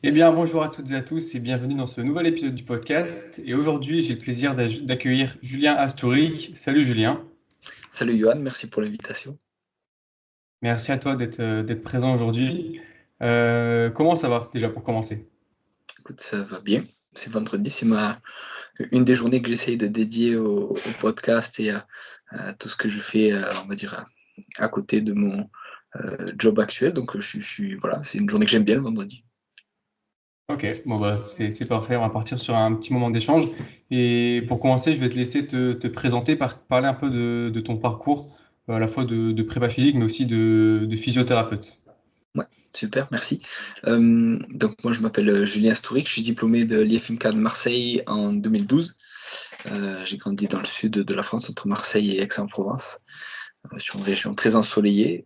Eh bien, bonjour à toutes et à tous et bienvenue dans ce nouvel épisode du podcast. Et aujourd'hui, j'ai le plaisir d'accueillir Julien Astourik. Salut Julien. Salut Johan, merci pour l'invitation. Merci à toi d'être présent aujourd'hui. Comment ça va déjà pour commencer? Écoute, ça va bien. C'est vendredi, une des journées que j'essaye de dédier au podcast et à tout ce que je fais, on va dire, à côté de mon job actuel. Donc, voilà, c'est une journée que j'aime bien le vendredi. Ok, bon bah c'est parfait. On va partir sur un petit moment d'échange. Et pour commencer, je vais te laisser te présenter, parler un peu de ton parcours, à la fois de prépa physique, mais aussi de physiothérapeute. Ouais, super, merci. Donc, moi, je m'appelle Julien Stourik, je suis diplômé de l'IFMK de Marseille en 2012. J'ai grandi dans le sud de la France, entre Marseille et Aix-en-Provence, sur une région très ensoleillée.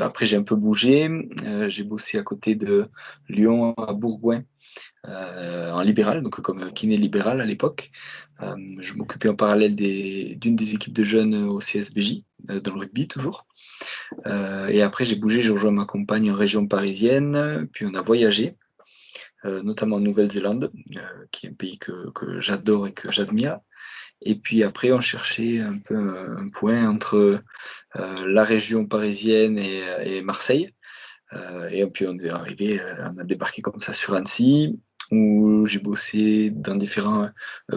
Après, j'ai un peu bougé. J'ai bossé à côté de Lyon, à Bourgoin, en libéral, donc comme kiné libéral à l'époque. Je m'occupais en parallèle d'une des équipes de jeunes au CSBJ, dans le rugby toujours. Et après, j'ai bougé, j'ai rejoint ma compagne en région parisienne, puis on a voyagé, notamment en Nouvelle-Zélande, qui est un pays que j'adore et que j'admire. Et puis après, on cherchait un peu un point entre la région parisienne et Marseille. Et puis on est arrivé, on a débarqué comme ça sur Annecy, où j'ai bossé dans différents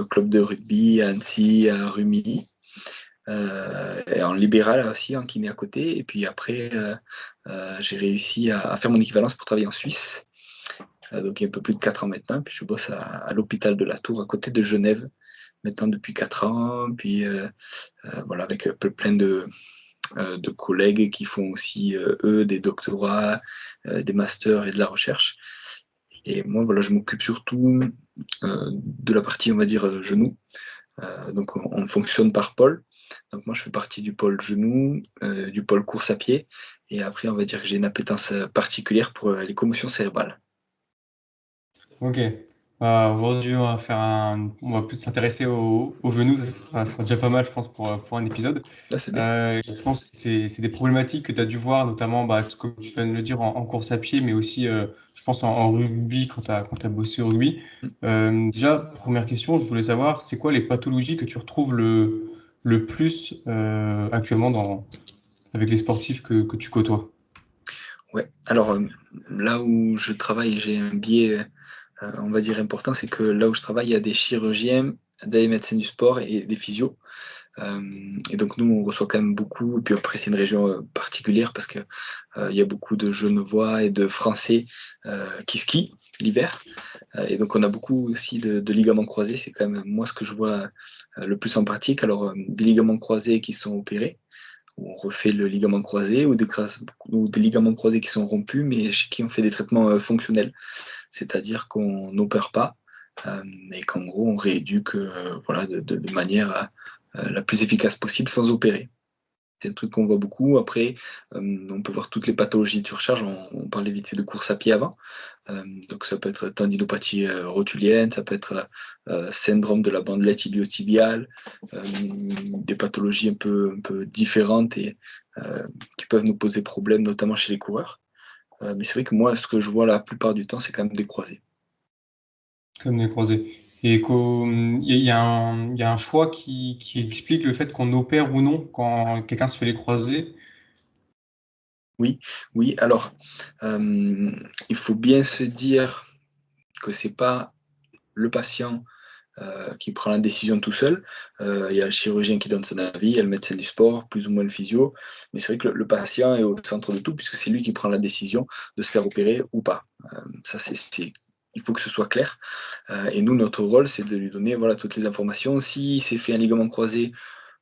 clubs de rugby à Annecy, à Rumilly, et en libéral aussi, en kiné à côté. Et puis après, j'ai réussi à faire mon équivalence pour travailler en Suisse. Donc il y a un peu plus de 4 ans maintenant. Puis je bosse à l'hôpital de la Tour, à côté de Genève, maintenant depuis 4 ans. Puis voilà, avec plein de collègues qui font aussi, eux, des doctorats, des masters et de la recherche. Et moi, voilà, je m'occupe surtout de la partie, on va dire, genou. Donc, on fonctionne par pôle. Donc, moi, je fais partie du pôle genou, du pôle course à pied. Et après, on va dire que j'ai une appétence particulière pour les commotions cérébrales. Ok. Aujourd'hui, on va plus s'intéresser au genou. Ça sera déjà pas mal, je pense, pour un épisode. Là, c'est bien. Je pense que c'est des problématiques que tu as dû voir, notamment, bah, comme tu viens de le dire, en course à pied, mais aussi, je pense, en rugby, quand tu as bossé au rugby. Déjà, première question, je voulais savoir, c'est quoi les pathologies que tu retrouves le plus actuellement avec les sportifs que tu côtoies? Ouais. Alors, là où je travaille, j'ai un biais, on va dire, important, c'est que là où je travaille, il y a des chirurgiens, des médecins du sport et des physios. Et donc nous, on reçoit quand même beaucoup. Et puis après, c'est une région particulière parce que il y a beaucoup de Genevois et de Français qui skient l'hiver. Et donc on a beaucoup aussi de ligaments croisés. C'est quand même moi ce que je vois le plus en pratique. Alors des ligaments croisés qui sont opérés, où on refait le ligament croisé, ou des ligaments croisés qui sont rompus, mais chez qui on fait des traitements fonctionnels. C'est-à-dire qu'on n'opère pas, et qu'en gros on rééduque voilà, de manière la plus efficace possible sans opérer. C'est un truc qu'on voit beaucoup. Après, on peut voir toutes les pathologies de surcharge. On parlait vite fait de course à pied avant. Donc ça peut être tendinopathie rotulienne, ça peut être syndrome de la bandelette iliotibiale, des pathologies un peu différentes et qui peuvent nous poser problème, notamment chez les coureurs. Mais c'est vrai que moi, ce que je vois la plupart du temps, c'est quand même des croisés. Comme des croisés. Et il y a un choix qui explique le fait qu'on opère ou non quand quelqu'un se fait les croisés. Oui, oui. Alors, il faut bien se dire que c'est pas le patient qui prend la décision tout seul. Il y a le chirurgien qui donne son avis, il y a le médecin du sport, plus ou moins le physio. Mais c'est vrai que le patient est au centre de tout, puisque c'est lui qui prend la décision de se faire opérer ou pas. Ça, il faut que ce soit clair. Et nous, notre rôle, c'est de lui donner voilà, toutes les informations. S'il s'est fait un ligament croisé,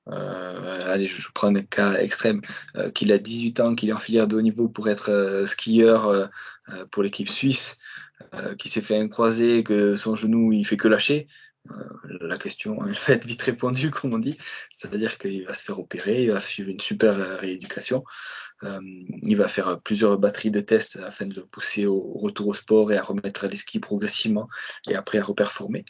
allez, je prends un cas extrême, qu'il a 18 ans, qu'il est en filière de haut niveau pour être skieur pour l'équipe suisse, qui s'est fait un croisé, que son genou il fait que lâcher, la question elle va être vite répondue, comme on dit. C'est-à-dire qu'il va se faire opérer, il va suivre une super rééducation, il va faire plusieurs batteries de tests afin de le pousser au retour au sport et à remettre les skis progressivement et après à reperformer.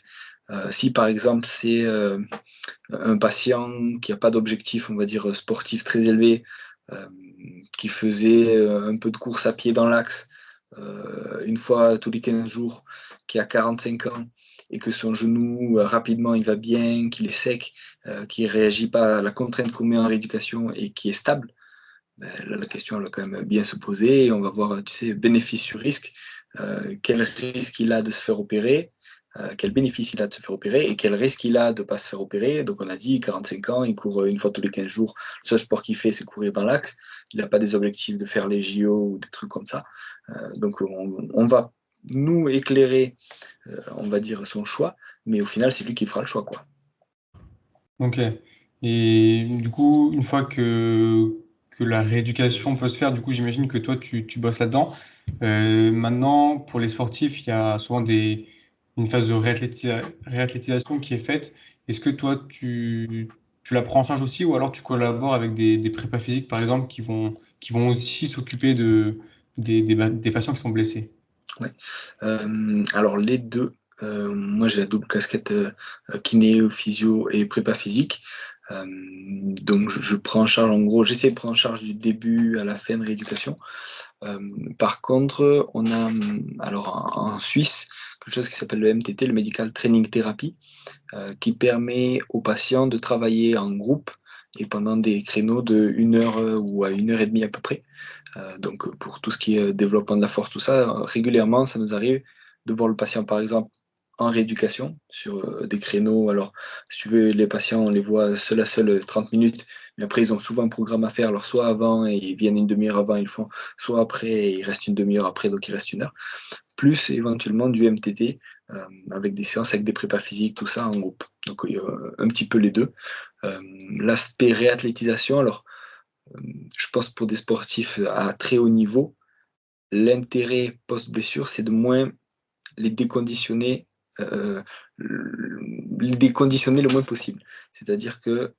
Si par exemple c'est un patient qui n'a pas d'objectif, on va dire, sportif très élevé, euh, qui faisait un peu de course à pied dans l'axe, une fois tous les 15 jours, qui a 45 ans et que son genou, rapidement, il va bien, qu'il est sec, qu'il ne réagit pas à la contrainte qu'on met en rééducation et qui est stable, ben, là, la question, elle va quand même bien se poser. Et on va voir, tu sais, bénéfice sur risque. Quel risque il a de se faire opérer, quel bénéfice il a de se faire opérer et quel risque il a de ne pas se faire opérer. Donc, on a dit 45 ans, il court une fois tous les 15 jours. Le seul sport qu'il fait, c'est courir dans l'axe. Il n'a pas des objectifs de faire les JO ou des trucs comme ça. Donc, on va nous éclairer, on va dire, son choix, mais au final, c'est lui qui fera le choix, quoi. Ok. Et du coup, une fois que la rééducation peut se faire, du coup, j'imagine que toi, tu bosses là-dedans. Maintenant, pour les sportifs, il y a souvent une phase de réathlétisation qui est faite. Est-ce que toi, tu la prends en charge aussi ou alors tu collabores avec des prépas physiques, par exemple, qui vont aussi s'occuper des patients qui sont blessés? Ouais. Alors les deux, moi j'ai la double casquette kiné, physio et prépa physique. Donc je prends en charge, en gros, j'essaie de prendre en charge du début à la fin de rééducation. Par contre, on a alors en Suisse quelque chose qui s'appelle le MTT, le Medical Training Therapy, qui permet aux patients de travailler en groupe et pendant des créneaux de 1 heure ou à 1 heure et demie à peu près. Donc pour tout ce qui est développement de la force, tout ça, régulièrement, ça nous arrive de voir le patient, par exemple, en rééducation, sur des créneaux. Alors, si tu veux, les patients, on les voit seul à seul 30 minutes, mais après, ils ont souvent un programme à faire. Alors, soit avant, et ils viennent une demi-heure avant, ils le font, soit après, et ils restent une demi-heure après, donc il reste 1 heure. Plus éventuellement du MTT, avec des séances, avec des prépas physiques, tout ça en groupe. Donc, il y a un petit peu les deux. L'aspect réathlétisation, alors, je pense pour des sportifs à très haut niveau, l'intérêt post-blessure, c'est de moins les déconditionner, les déconditionner le moins possible. C'est-à-dire que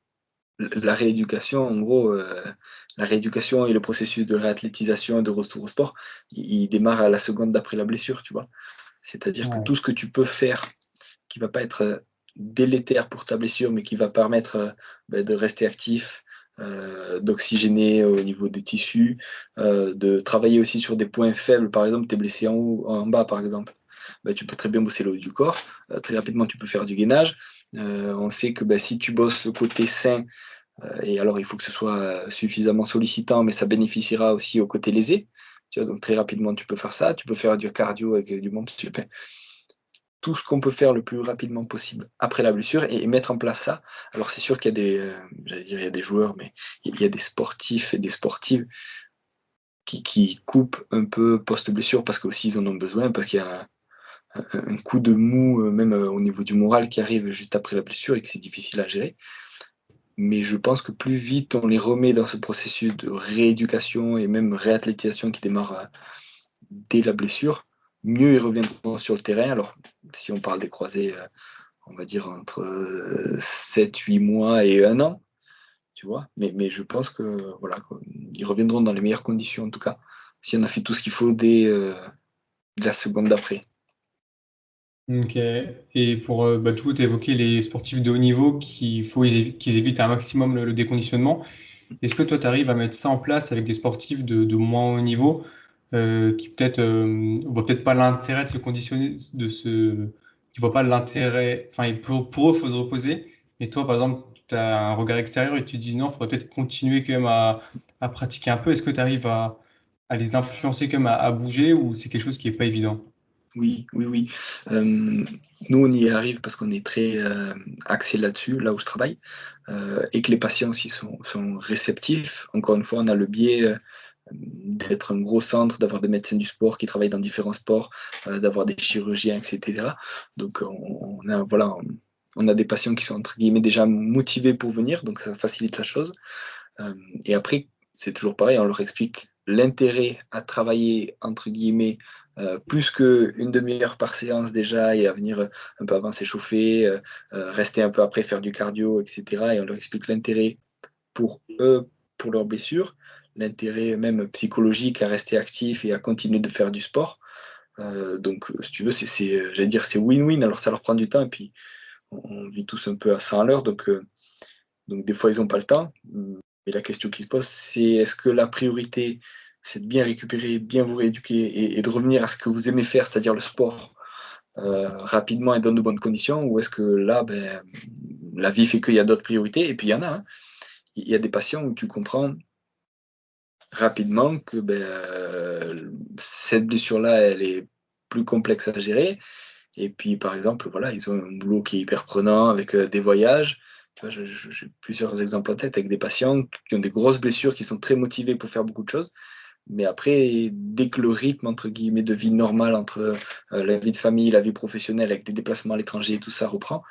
la rééducation, en gros, la rééducation et le processus de réathlétisation et de retour au sport, il démarre à la seconde d'après la blessure, tu vois. C'est-à-dire que Ouais. tout ce que tu peux faire qui va pas être délétère pour ta blessure, mais qui va permettre de rester actif, d'oxygéner au niveau des tissus, de travailler aussi sur des points faibles. Par exemple, tu es blessé en haut, en bas, par exemple. Tu peux très bien bosser le haut du corps. Très rapidement, tu peux faire du gainage. On sait que si tu bosses le côté sain, et alors il faut que ce soit suffisamment sollicitant, mais ça bénéficiera aussi au côté lésé. Tu vois, donc très rapidement, tu peux faire ça. Tu peux faire du cardio avec du monde super, tout ce qu'on peut faire le plus rapidement possible après la blessure et mettre en place ça. Alors c'est sûr qu'il y a des, j'allais dire il y a des joueurs, mais il y a des sportifs et des sportives qui coupent un peu post-blessure parce qu'aussi ils en ont besoin, parce qu'il y a un coup de mou, même au niveau du moral qui arrive juste après la blessure et que c'est difficile à gérer. Mais je pense que plus vite on les remet dans ce processus de rééducation et même réathlétisation qui démarre dès la blessure, mieux ils reviendront sur le terrain. Alors si on parle des croisés, on va dire entre 7-8 mois et 1 an, tu vois. Mais je pense que voilà, quoi, ils reviendront dans les meilleures conditions en tout cas, si on a fait tout ce qu'il faut dès la seconde d'après. Ok. Et pour du coup, tu évoqué les sportifs de haut niveau qu'ils évitent un maximum le déconditionnement. Est-ce que toi, tu arrives à mettre ça en place avec des sportifs de moins haut niveau qui peut-être voient peut-être pas l'intérêt de se conditionner, qui voient pas l'intérêt, enfin, pour eux, il faut se reposer. Mais toi, par exemple, tu as un regard extérieur et tu te dis non, il faudrait peut-être continuer quand même à pratiquer un peu. Est-ce que tu arrives à les influencer quand même à bouger ou c'est quelque chose qui est pas évident? Oui, oui, oui. Nous, on y arrive parce qu'on est très axé là-dessus, là où je travaille, et que les patients aussi sont réceptifs. Encore une fois, on a le biais d'être un gros centre, d'avoir des médecins du sport qui travaillent dans différents sports, d'avoir des chirurgiens, etc. Donc, on a, voilà, on a des patients qui sont entre guillemets déjà motivés pour venir, donc ça facilite la chose. Euh, et après, c'est toujours pareil, on leur explique l'intérêt à travailler entre guillemets plus qu'une demi-heure par séance déjà et à venir un peu avant s'échauffer, rester un peu après faire du cardio, etc. Et on leur explique l'intérêt pour eux, pour leurs blessures, l'intérêt même psychologique à rester actif et à continuer de faire du sport. Donc, si tu veux, j'allais dire, c'est win-win. Alors, ça leur prend du temps et puis on vit tous un peu à 100 à l'heure. Donc des fois, ils n'ont pas le temps. Mais la question qui se pose, c'est est-ce que la priorité, c'est de bien récupérer, bien vous rééduquer et de revenir à ce que vous aimez faire, c'est-à-dire le sport, rapidement et dans de bonnes conditions, ou est-ce que là, la vie fait qu'il y a d'autres priorités? Et puis il y en a, hein. Il y a des patients où tu comprends rapidement que cette blessure-là, elle est plus complexe à gérer. Et puis, par exemple, voilà, ils ont un boulot qui est hyper prenant avec des voyages. Tu vois, j'ai plusieurs exemples en tête avec des patients qui ont des grosses blessures, qui sont très motivés pour faire beaucoup de choses. Mais après, dès que le rythme, entre guillemets, de vie normale entre la vie de famille, la vie professionnelle, avec des déplacements à l'étranger, tout ça reprend,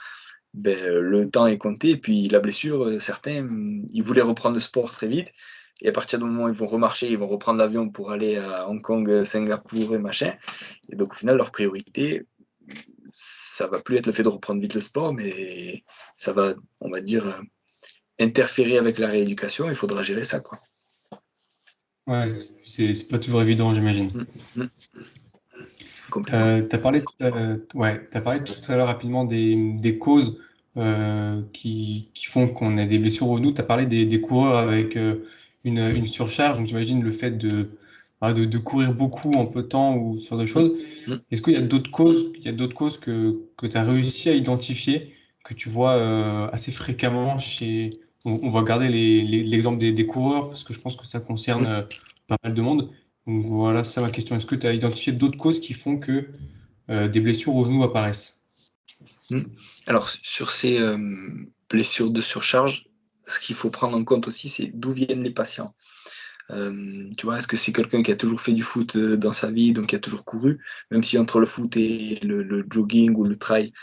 le temps est compté. Et puis la blessure, certains, ils voulaient reprendre le sport très vite. Et à partir du moment où ils vont remarcher, ils vont reprendre l'avion pour aller à Hong Kong, Singapour et machin. Et donc au final, leur priorité, ça va plus être le fait de reprendre vite le sport, mais ça va, on va dire, interférer avec la rééducation. Il faudra gérer ça, quoi. Ouais, c'est pas toujours évident, j'imagine. Complètement. Tu as parlé, t'as parlé tout à l'heure rapidement des causes qui font qu'on a des blessures au genou. Tu as parlé des coureurs avec une surcharge. Donc, j'imagine le fait de courir beaucoup en peu de temps ou ce genre de choses. Mm. Est-ce qu'il y a d'autres causes, que tu as réussi à identifier, que tu vois assez fréquemment chez. On va garder l'exemple des coureurs parce que je pense que ça concerne Mm. pas mal de monde. Donc voilà, c'est ça ma question. Est-ce que tu as identifié d'autres causes qui font que des blessures au genou apparaissent? Mm. Alors, sur ces blessures de surcharge, ce qu'il faut prendre en compte aussi, c'est d'où viennent les patients. Tu vois, est-ce que c'est quelqu'un qui a toujours fait du foot dans sa vie, donc qui a toujours couru, même si entre le foot et le jogging ou le trail,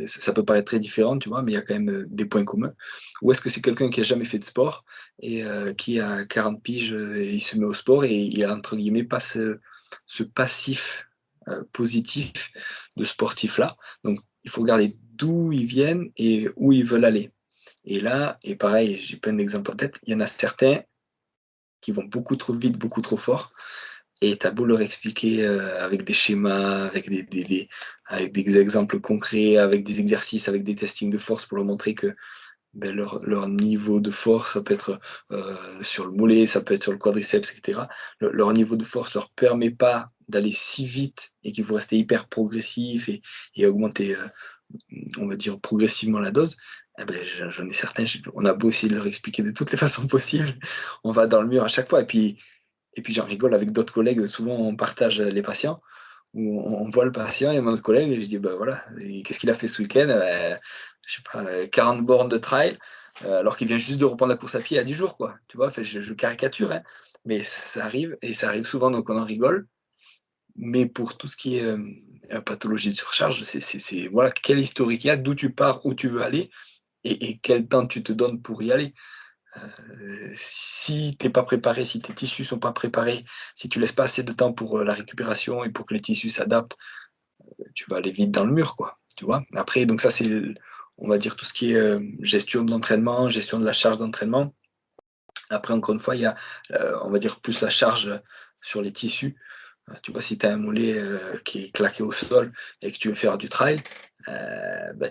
ça peut paraître très différent, tu vois, mais il y a quand même des points communs. Ou est-ce que c'est quelqu'un qui a jamais fait de sport et qui a 40 piges, il se met au sport et il a entre guillemets pas ce passif positif de sportif-là. Donc il faut regarder d'où ils viennent et où ils veulent aller. Et là, et pareil, j'ai plein d'exemples en tête, il y en a certains qui vont beaucoup trop vite, beaucoup trop fort. Et tu as beau leur expliquer avec des schémas, avec avec des exemples concrets, avec des exercices, avec des testings de force pour leur montrer que leur niveau de force, ça peut être sur le mollet, ça peut être sur le quadriceps, etc. Leur niveau de force ne leur permet pas d'aller si vite et qu'il faut rester hyper progressif et augmenter, on va dire, progressivement la dose. J'en ai certains, on a beau essayer de leur expliquer de toutes les façons possibles, on va dans le mur à chaque fois. Et puis j'en rigole avec d'autres collègues, souvent on partage les patients, où on voit le patient et mon autre collègue, et je dis, voilà, qu'est-ce qu'il a fait ce week-end? Je sais pas, 40 bornes de trail, alors qu'il vient juste de reprendre la course à pied il y a 10 jours, quoi. Tu vois, enfin, je caricature, hein, mais ça arrive, et ça arrive souvent, donc on en rigole. Mais pour tout ce qui est pathologie de surcharge, voilà, quel historique il y a, d'où tu pars, où tu veux aller, et quel temps tu te donnes pour y aller. Si tu n'es pas préparé, si tes tissus sont pas préparés, si tu laisses pas assez de temps pour la récupération et pour que les tissus s'adaptent, tu vas aller vite dans le mur, quoi. Tu vois. Après, donc ça, c'est, on va dire, tout ce qui est gestion de l'entraînement, gestion de la charge d'entraînement. Après, encore une fois, il y a, on va dire, plus la charge sur les tissus. Tu vois, si tu as un mollet qui est claqué au sol et que tu veux faire du trail,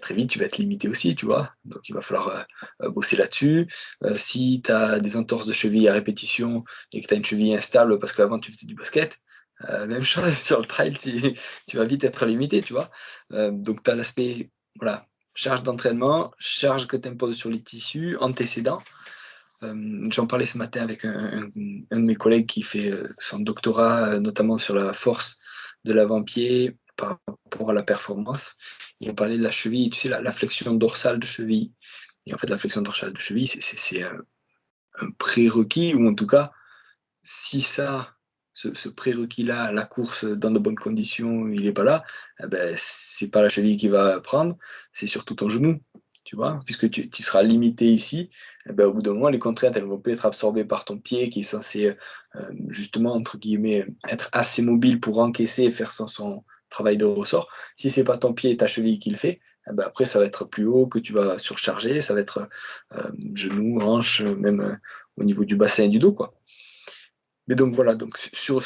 très vite, tu vas être limité aussi, tu vois. Donc, il va falloir bosser là-dessus. Si tu as des entorses de cheville à répétition et que tu as une cheville instable parce qu'avant, tu faisais du basket, même chose sur le trail, tu vas vite être limité, tu vois. Donc, tu as l'aspect, voilà, charge d'entraînement, charge que tu imposes sur les tissus, antécédents. J'en parlais ce matin avec un de mes collègues qui fait son doctorat, notamment sur la force de l'avant-pied par rapport à la performance. Il parlait de la cheville, tu sais, la flexion dorsale de cheville. Et en fait, la flexion dorsale de cheville, c'est un prérequis, ou en tout cas, si ce prérequis-là, la course dans de bonnes conditions, il n'est pas là, c'est pas la cheville qui va prendre, c'est surtout ton genou, tu vois, puisque tu seras limité ici, au bout d'un moment, les contraintes, elles vont plus être absorbées par ton pied qui est censé, justement, entre guillemets, être assez mobile pour encaisser et faire son travail de ressort. Si c'est pas ton pied et ta cheville qui le fait, après, ça va être plus haut que tu vas surcharger, ça va être genou, hanche, même au niveau du bassin et du dos, quoi. Mais donc voilà, donc sur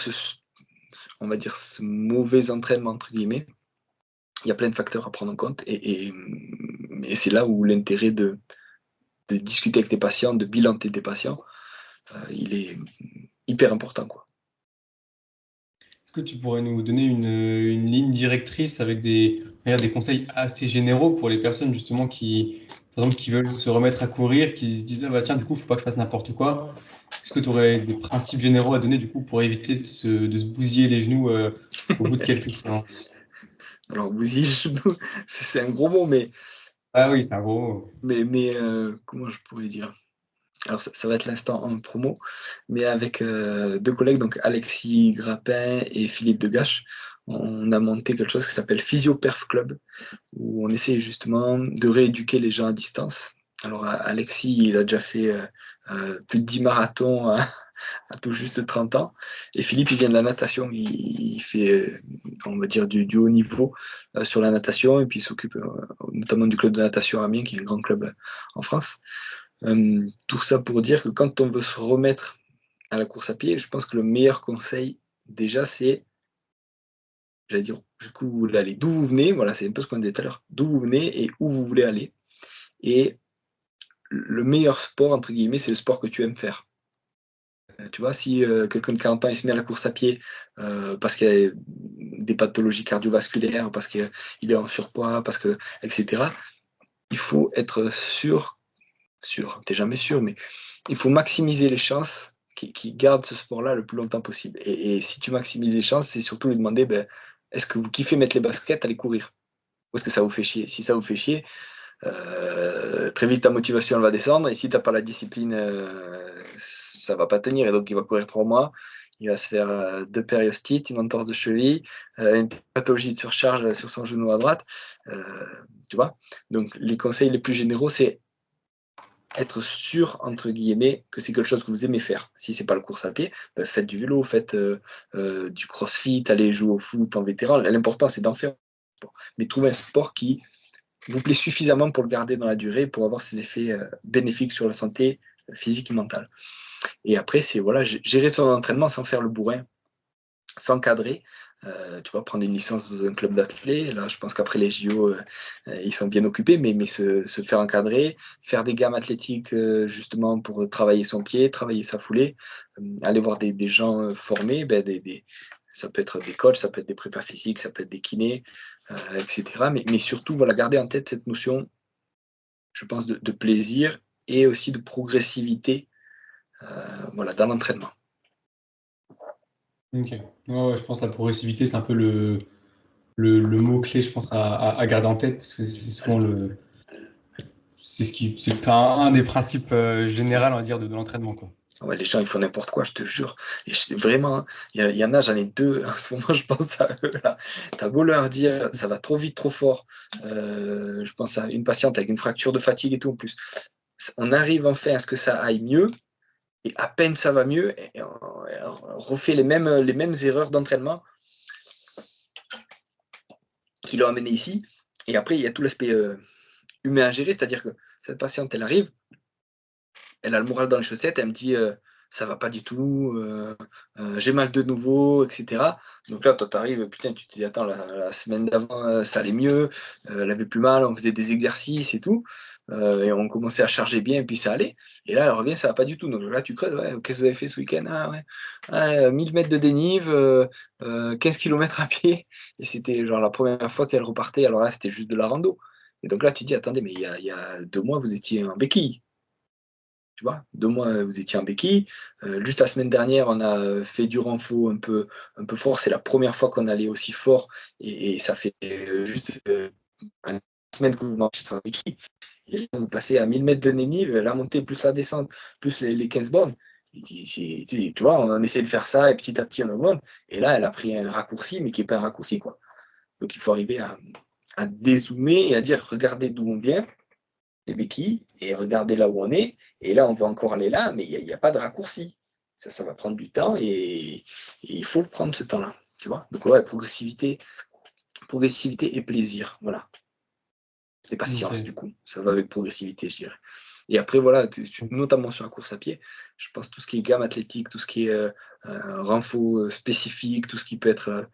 on va dire, ce mauvais entraînement, entre guillemets, il y a plein de facteurs à prendre en compte et c'est là où l'intérêt de discuter avec tes patients, de bilanter tes patients, il est hyper important, quoi. est-ce que tu pourrais nous donner une ligne directrice avec des conseils assez généraux pour les personnes justement qui, par exemple, qui veulent se remettre à courir, qui se disent, ah bah tiens, du coup, il ne faut pas que je fasse n'importe quoi. Est-ce que tu aurais des principes généraux à donner du coup pour éviter de se bousiller les genoux au bout de quelques séances? Alors, bousiller le genou, c'est un gros mot, Ah oui, c'est un gros. comment je pourrais dire? Alors ça va être l'instant en promo, mais avec, 2 collègues, donc Alexis Grappin et Philippe Degache, on a monté quelque chose qui s'appelle Physio Perf Club, où on essaie justement de rééduquer les gens à distance. Alors Alexis, il a déjà fait, plus de 10 marathons à tout juste 30 ans, et Philippe, il vient de la natation. Il fait, on va dire du haut niveau, sur la natation, et puis il s'occupe, notamment du club de natation Amiens, qui est un grand club, en France. Tout ça pour dire que quand on veut se remettre à la course à pied, je pense que le meilleur conseil, déjà, c'est, j'allais dire, jusqu'où vous voulez aller. D'où vous venez, voilà, c'est un peu ce qu'on disait tout à l'heure. D'où vous venez et où vous voulez aller. Et le meilleur sport, entre guillemets, c'est le sport que tu aimes faire. Tu vois, si quelqu'un de 40 ans, il se met à la course à pied parce qu'il a des pathologies cardiovasculaires, parce qu'il est en surpoids, etc., il faut être sûr, t'es jamais sûr, mais il faut maximiser les chances qu'il garde ce sport-là le plus longtemps possible. Et si tu maximises les chances, c'est surtout lui demander, ben, est-ce que vous kiffez mettre les baskets, aller courir? Ou est-ce que ça vous fait chier? Si ça vous fait chier, très vite ta motivation elle va descendre, et si tu n'as pas la discipline, ça va pas tenir. Et donc il va courir 3 mois, il va se faire 2 périostites, une entorse de cheville, une pathologie de surcharge sur son genou à droite. Euh, Tu vois? Donc les conseils les plus généraux, c'est être sûr, entre guillemets, que c'est quelque chose que vous aimez faire. Si c'est pas la course à pied, ben faites du vélo, faites du crossfit, allez jouer au foot en vétéran. L'important, c'est d'en faire. Mais trouvez un sport qui vous plaît suffisamment pour le garder dans la durée, pour avoir ses effets bénéfiques sur la santé physique et mentale. Et après, c'est voilà, gérer son entraînement sans faire le bourrin, s'encadrer, tu vois, prendre une licence dans un club d'athlètes. Là, je pense qu'après les JO, ils sont bien occupés, mais se faire encadrer, faire des gammes athlétiques justement pour travailler son pied, travailler sa foulée, aller voir des gens formés, ben, ça peut être des coachs, ça peut être des prépas physiques, ça peut être des kinés, etc. Mais surtout, voilà, garder en tête cette notion, je pense, de plaisir et aussi de progressivité voilà, dans l'entraînement. Ok. Ouais, ouais, je pense que la progressivité, c'est un peu le mot-clé, je pense, à garder en tête, parce que c'est souvent c'est un des principes généraux, on va dire, de l'entraînement, quoi. Ouais, les gens, ils font n'importe quoi, je te jure. Et vraiment, hein, y en a, j'en ai deux. En ce moment, je pense à eux, là. T'as beau leur dire, ça va trop vite, trop fort. Je pense à une patiente avec une fracture de fatigue et tout, en plus. On arrive enfin à ce que ça aille mieux, et à peine ça va mieux, et on refait les mêmes erreurs d'entraînement qui l'ont amené ici. Et après, il y a tout l'aspect humain à gérer, c'est-à-dire que cette patiente, elle arrive, elle a le moral dans les chaussettes, elle me dit ça va pas du tout, j'ai mal de nouveau, etc. Donc là, toi, tu arrives, putain, tu te dis attends, la semaine d'avant, ça allait mieux, elle avait plus mal, on faisait des exercices et tout, et on commençait à charger bien, et puis ça allait. Et là, elle revient, ça va pas du tout. Donc là, tu creuses, ouais, qu'est-ce que vous avez fait ce week-end? Ah ouais, 1000 mètres de dénive, 15 km à pied. Et c'était genre la première fois qu'elle repartait, alors là, c'était juste de la rando. Et donc là, tu te dis, attendez, mais il y a 2 mois, vous étiez en béquille. Tu vois, 2 mois, vous étiez en béquille. Juste la semaine dernière, on a fait du renfort un peu fort. C'est la première fois qu'on allait aussi fort. Et ça fait juste une semaine que vous marchez sans béquille. Et là, vous passez à 1000 mètres de Nénive, la montée plus la descente, plus les 15 bornes. Tu vois, on essaie de faire ça et petit à petit on augmente. Et là, elle a pris un raccourci, mais qui n'est pas un raccourci, quoi. Donc il faut arriver à dézoomer et à dire regardez d'où on vient, les béquilles, et regardez là où on est. Et là, on va encore aller là, mais il n'y a pas de raccourci. Ça va prendre du temps, et il faut le prendre ce temps-là. Tu vois. Donc ouais, progressivité et plaisir. Voilà. Et patience, du Ok. coup. Ça va avec progressivité, je dirais. Et après, voilà, notamment sur la course à pied, je pense tout ce qui est gamme athlétique, tout ce qui est renfort spécifique, tout ce qui peut être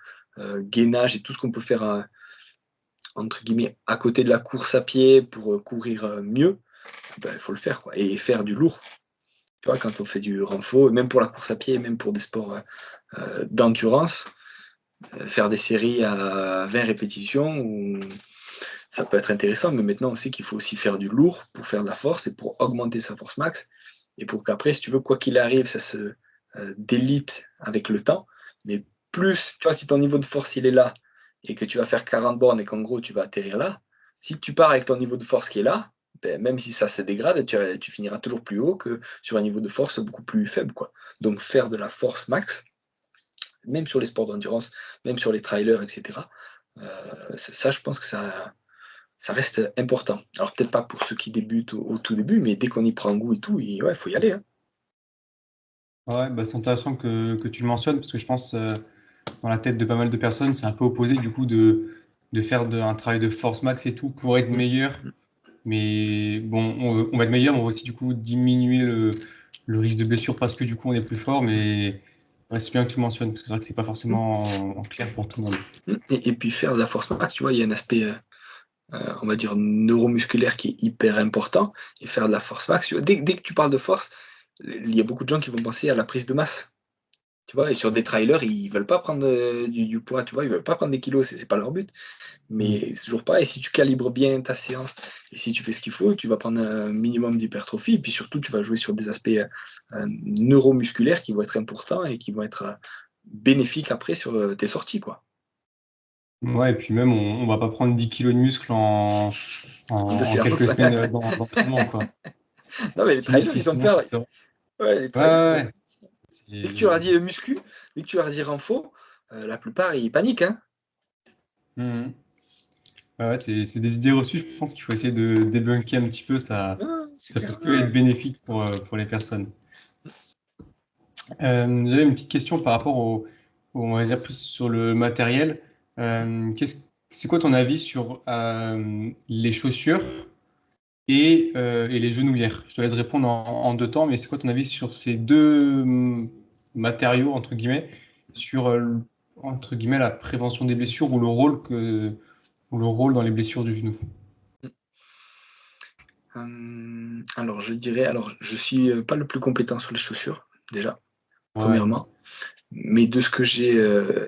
gainage et tout ce qu'on peut faire entre guillemets à côté de la course à pied pour courir mieux, ben, il faut le faire, quoi. Et faire du lourd. Tu vois, quand on fait du renfort, même pour la course à pied, même pour des sports d'endurance, faire des séries à 20 répétitions, ça peut être intéressant, mais maintenant on sait qu'il faut aussi faire du lourd pour faire de la force et pour augmenter sa force max, et pour qu'après, si tu veux, quoi qu'il arrive, ça se délite avec le temps. Mais plus, tu vois, si ton niveau de force il est là, et que tu vas faire 40 bornes et qu'en gros tu vas atterrir là, si tu pars avec ton niveau de force qui est là, ben, même si ça se dégrade, tu finiras toujours plus haut que sur un niveau de force beaucoup plus faible, quoi. Donc faire de la force max, même sur les sports d'endurance, même sur les trailers, etc. Ça, je pense que ça reste important. Alors peut-être pas pour ceux qui débutent au tout début, mais dès qu'on y prend goût et tout, ouais, faut y aller, hein. Ouais, bah, c'est intéressant que tu le mentionnes parce que je pense dans la tête de pas mal de personnes, c'est un peu opposé du coup de faire un travail de force max et tout pour être Mm. meilleur. Mais bon, on va être meilleur, mais on va aussi du coup diminuer le risque de blessure parce que du coup on est plus fort. Mais ouais, c'est bien que tu le mentionnes parce que c'est vrai que c'est pas forcément clair pour tout le monde. Et puis faire de la force max, tu vois, il y a un aspect, on va dire, neuromusculaire qui est hyper important. Et faire de la force max, tu vois, dès que tu parles de force, il y a beaucoup de gens qui vont penser à la prise de masse. Tu vois, et sur des trailers, ils veulent pas prendre du poids, tu vois, ils veulent pas prendre des kilos, c'est pas leur but. Mm. Mais c'est toujours pareil, si tu calibres bien ta séance et si tu fais ce qu'il faut, tu vas prendre un minimum d'hypertrophie, et puis surtout, tu vas jouer sur des aspects neuromusculaires qui vont être importants et qui vont être bénéfiques après sur tes sorties, quoi. Ouais, et puis même on va pas prendre 10 kilos de muscle En deux en séances. quelques semaines d'entraînement, quoi. Non, mais les trailers, ils ont Sinon, ça peur. serait. Ouais, les Ouais, trailers, ils ont ouais, peur. Dès que tu leur ouais. dis muscu, dès que tu leur dis renfo, la plupart, ils paniquent, hein. Mhm. Ouais, c'est des idées reçues, je pense qu'il faut essayer de débunker un petit peu, Ah, c'est ça peut clair. que être bénéfique pour les personnes. J'avais une petite question par rapport on va dire plus sur le matériel. C'est quoi ton avis sur les chaussures et les genouillères? Je te laisse répondre en deux temps, mais c'est quoi ton avis sur ces deux matériaux, entre guillemets, sur entre guillemets, la prévention des blessures ou le rôle dans les blessures du genou? Alors, je dirais, alors, je suis pas le plus compétent sur les chaussures, déjà, Ouais. premièrement. Mais de ce que j'ai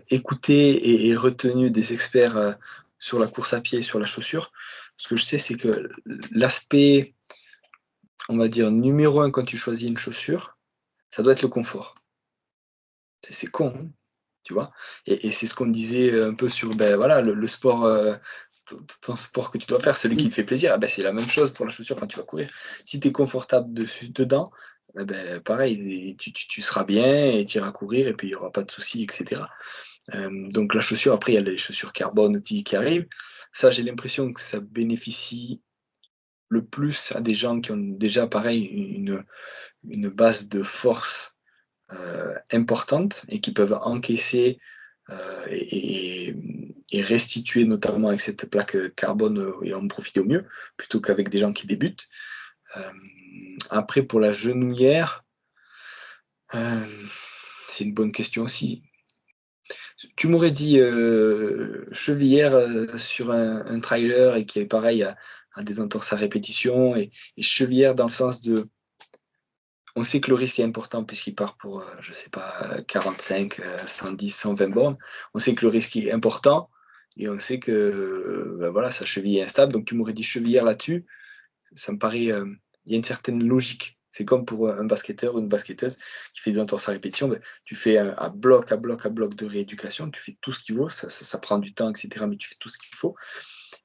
écouté et retenu des experts sur la course à pied et sur la chaussure, ce que je sais, c'est que l'aspect, on va dire, numéro un quand tu choisis une chaussure, ça doit être le confort. C'est con, hein, tu vois? Et c'est ce qu'on disait un peu sur, ben voilà, le sport, ton sport que tu dois faire, celui qui te fait plaisir, ah ben, c'est la même chose pour la chaussure quand tu vas courir. Si tu es confortable dedans, eh ben, pareil, tu seras bien et tu iras courir et puis il y aura pas de soucis, et cetera. Donc la chaussure, après, il y a les chaussures carbone qui arrivent. Ça, j'ai l'impression que ça bénéficie le plus à des gens qui ont déjà, pareil, une base de force importante et qui peuvent encaisser et restituer, notamment avec cette plaque carbone, et en profiter au mieux, plutôt qu'avec des gens qui débutent. Euh, Après, pour la genouillère, euh, c'est une bonne question aussi. Tu m'aurais dit chevillère sur un trailer et qui est pareil à des entorses à répétition, et chevillère dans le sens de, on sait que le risque est important puisqu'il part pour, je sais pas, 45, 110, 120 bornes. On sait que le risque est important et on sait que ben voilà, sa cheville est instable. Donc tu m'aurais dit chevillère là-dessus, ça me paraît, il y a une certaine logique. C'est comme pour un basketteur ou une basketteuse qui fait des entorses à répétition, ben, tu fais à bloc, à bloc, à bloc de rééducation, tu fais tout ce qu'il faut, ça prend du temps, etc., mais tu fais tout ce qu'il faut.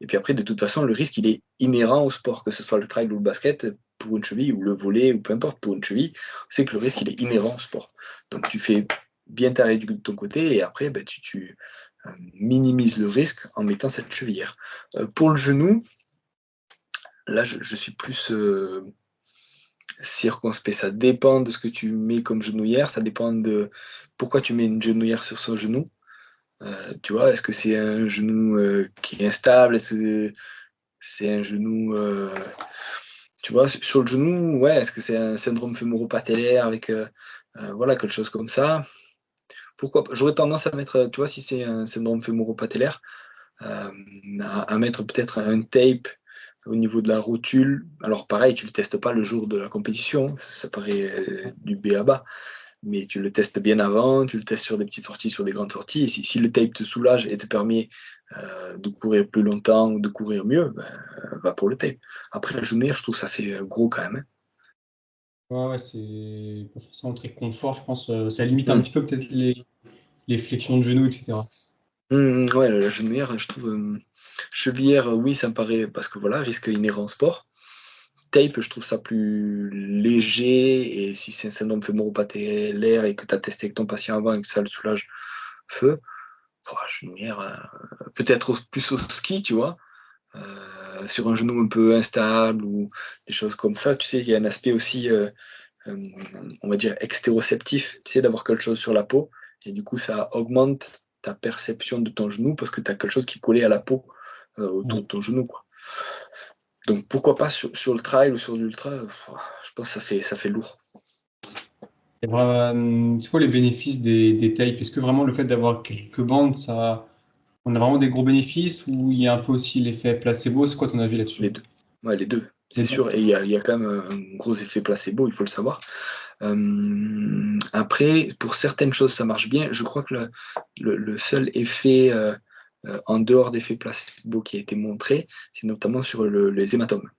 Et puis après, de toute façon, le risque, il est inhérent au sport, que ce soit le trail ou le basket, pour une cheville, ou le volley, ou peu importe, pour une cheville, c'est que le risque, il est inhérent au sport. Donc tu fais bien ta rééducation de ton côté, et après, ben, tu minimises le risque en mettant cette chevillère. Pour le genou, là, je suis plus circonspect. Ça dépend de ce que tu mets comme genouillère, ça dépend de pourquoi tu mets une genouillère sur son genou. Tu vois, est-ce que c'est un genou qui est instable? Est-ce que c'est un genou, tu vois, sur le genou, ouais, est-ce que c'est un syndrome fémoro-patellaire avec, voilà, quelque chose comme ça? Pourquoi pas? J'aurais tendance à mettre, tu vois, si c'est un syndrome fémoro-patellaire, euh, à mettre peut-être un tape au niveau de la rotule. Alors pareil, tu le testes pas le jour de la compétition, ça paraît du b à bas, mais tu le testes bien avant, tu le testes sur des petites sorties, sur des grandes sorties, et si le tape te soulage et te permet de courir plus longtemps ou de courir mieux, va pour le tape. Après, la genouillère, je trouve que ça fait gros quand même. Ouais, c'est pas forcément très confort, je pense. Ça limite un Hein. petit peu peut-être les flexions de genoux, etc. Ouais, la genouillère, je trouve. Chevillère, oui, ça me paraît, parce que voilà, risque inhérent au sport. Tape, je trouve ça plus léger, et si c'est un syndrome fémoro-patellaire et que tu as testé avec ton patient avant et que ça le soulage, feu. Genouillère, peut-être plus au ski, tu vois, sur un genou un peu instable ou des choses comme ça. Tu sais, il y a un aspect aussi, on va dire, extéroceptif, tu sais, d'avoir quelque chose sur la peau, et du coup, ça augmente ta perception de ton genou parce que tu as quelque chose qui est collé à la peau autour Ouais. de ton genou, quoi. Donc pourquoi pas sur le trail ou sur l'ultra, je pense que ça fait lourd. C'est quoi les bénéfices des tapes? Est-ce que vraiment le fait d'avoir quelques bandes, on a vraiment des gros bénéfices ou il y a un peu aussi l'effet placebo? C'est quoi ton avis là-dessus? Les deux. Ouais, les deux, Les c'est deux. sûr. Et il y a quand même un gros effet placebo, il faut le savoir. Après, pour certaines choses, ça marche bien. Je crois que le seul effet en dehors d'effet placebo qui a été montré, c'est notamment sur les hématomes.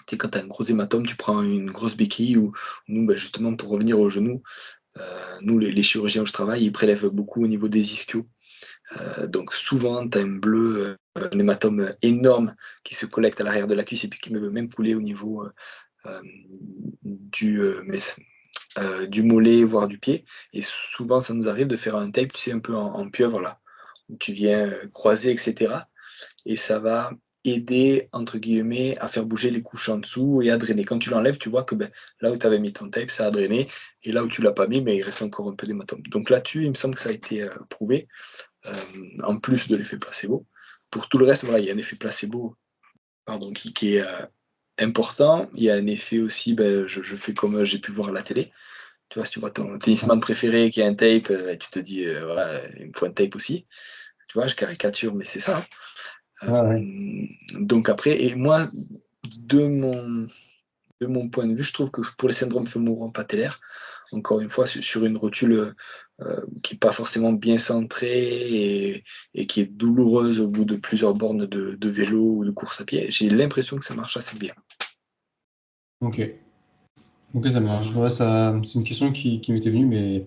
Tu sais, quand tu as un gros hématome, tu prends une grosse béquille, ou nous, justement, pour revenir au genou, nous, les chirurgiens où je travaille, ils prélèvent beaucoup au niveau des ischios. Donc souvent, tu as un bleu, un hématome énorme qui se collecte à l'arrière de la cuisse et puis qui peut même couler au niveau du, du mollet, voire du pied. Et souvent, ça nous arrive de faire un tape, tu sais, un peu en pieuvre, là, où tu viens croiser, etc. Et ça va aider, entre guillemets, à faire bouger les couches en dessous et à drainer. Quand tu l'enlèves, tu vois que là où tu avais mis ton tape, ça a drainé. Et là où tu l'as pas mis, mais il reste encore un peu d'hématome. Donc là-dessus, il me semble que ça a été prouvé, en plus de l'effet placebo. Pour tout le reste, voilà, il y a un effet placebo, pardon, qui est important. Il y a un effet aussi, je fais comme j'ai pu voir à la télé. Tu vois, si tu vois ton tennisman préféré qui a un tape, tu te dis, voilà, il me faut un tape aussi. Tu vois, je caricature, mais c'est ça, hein. Ouais, ouais. Donc après, et moi, de mon, de mon point de vue, je trouve que pour les syndromes fémoro-patellaires, encore une fois, sur une rotule qui n'est pas forcément bien centrée et qui est douloureuse au bout de plusieurs bornes de vélo ou de course à pied, j'ai l'impression que ça marche assez bien. Ok. Ok, ça marche. Ouais, c'est une question qui m'était venue, mais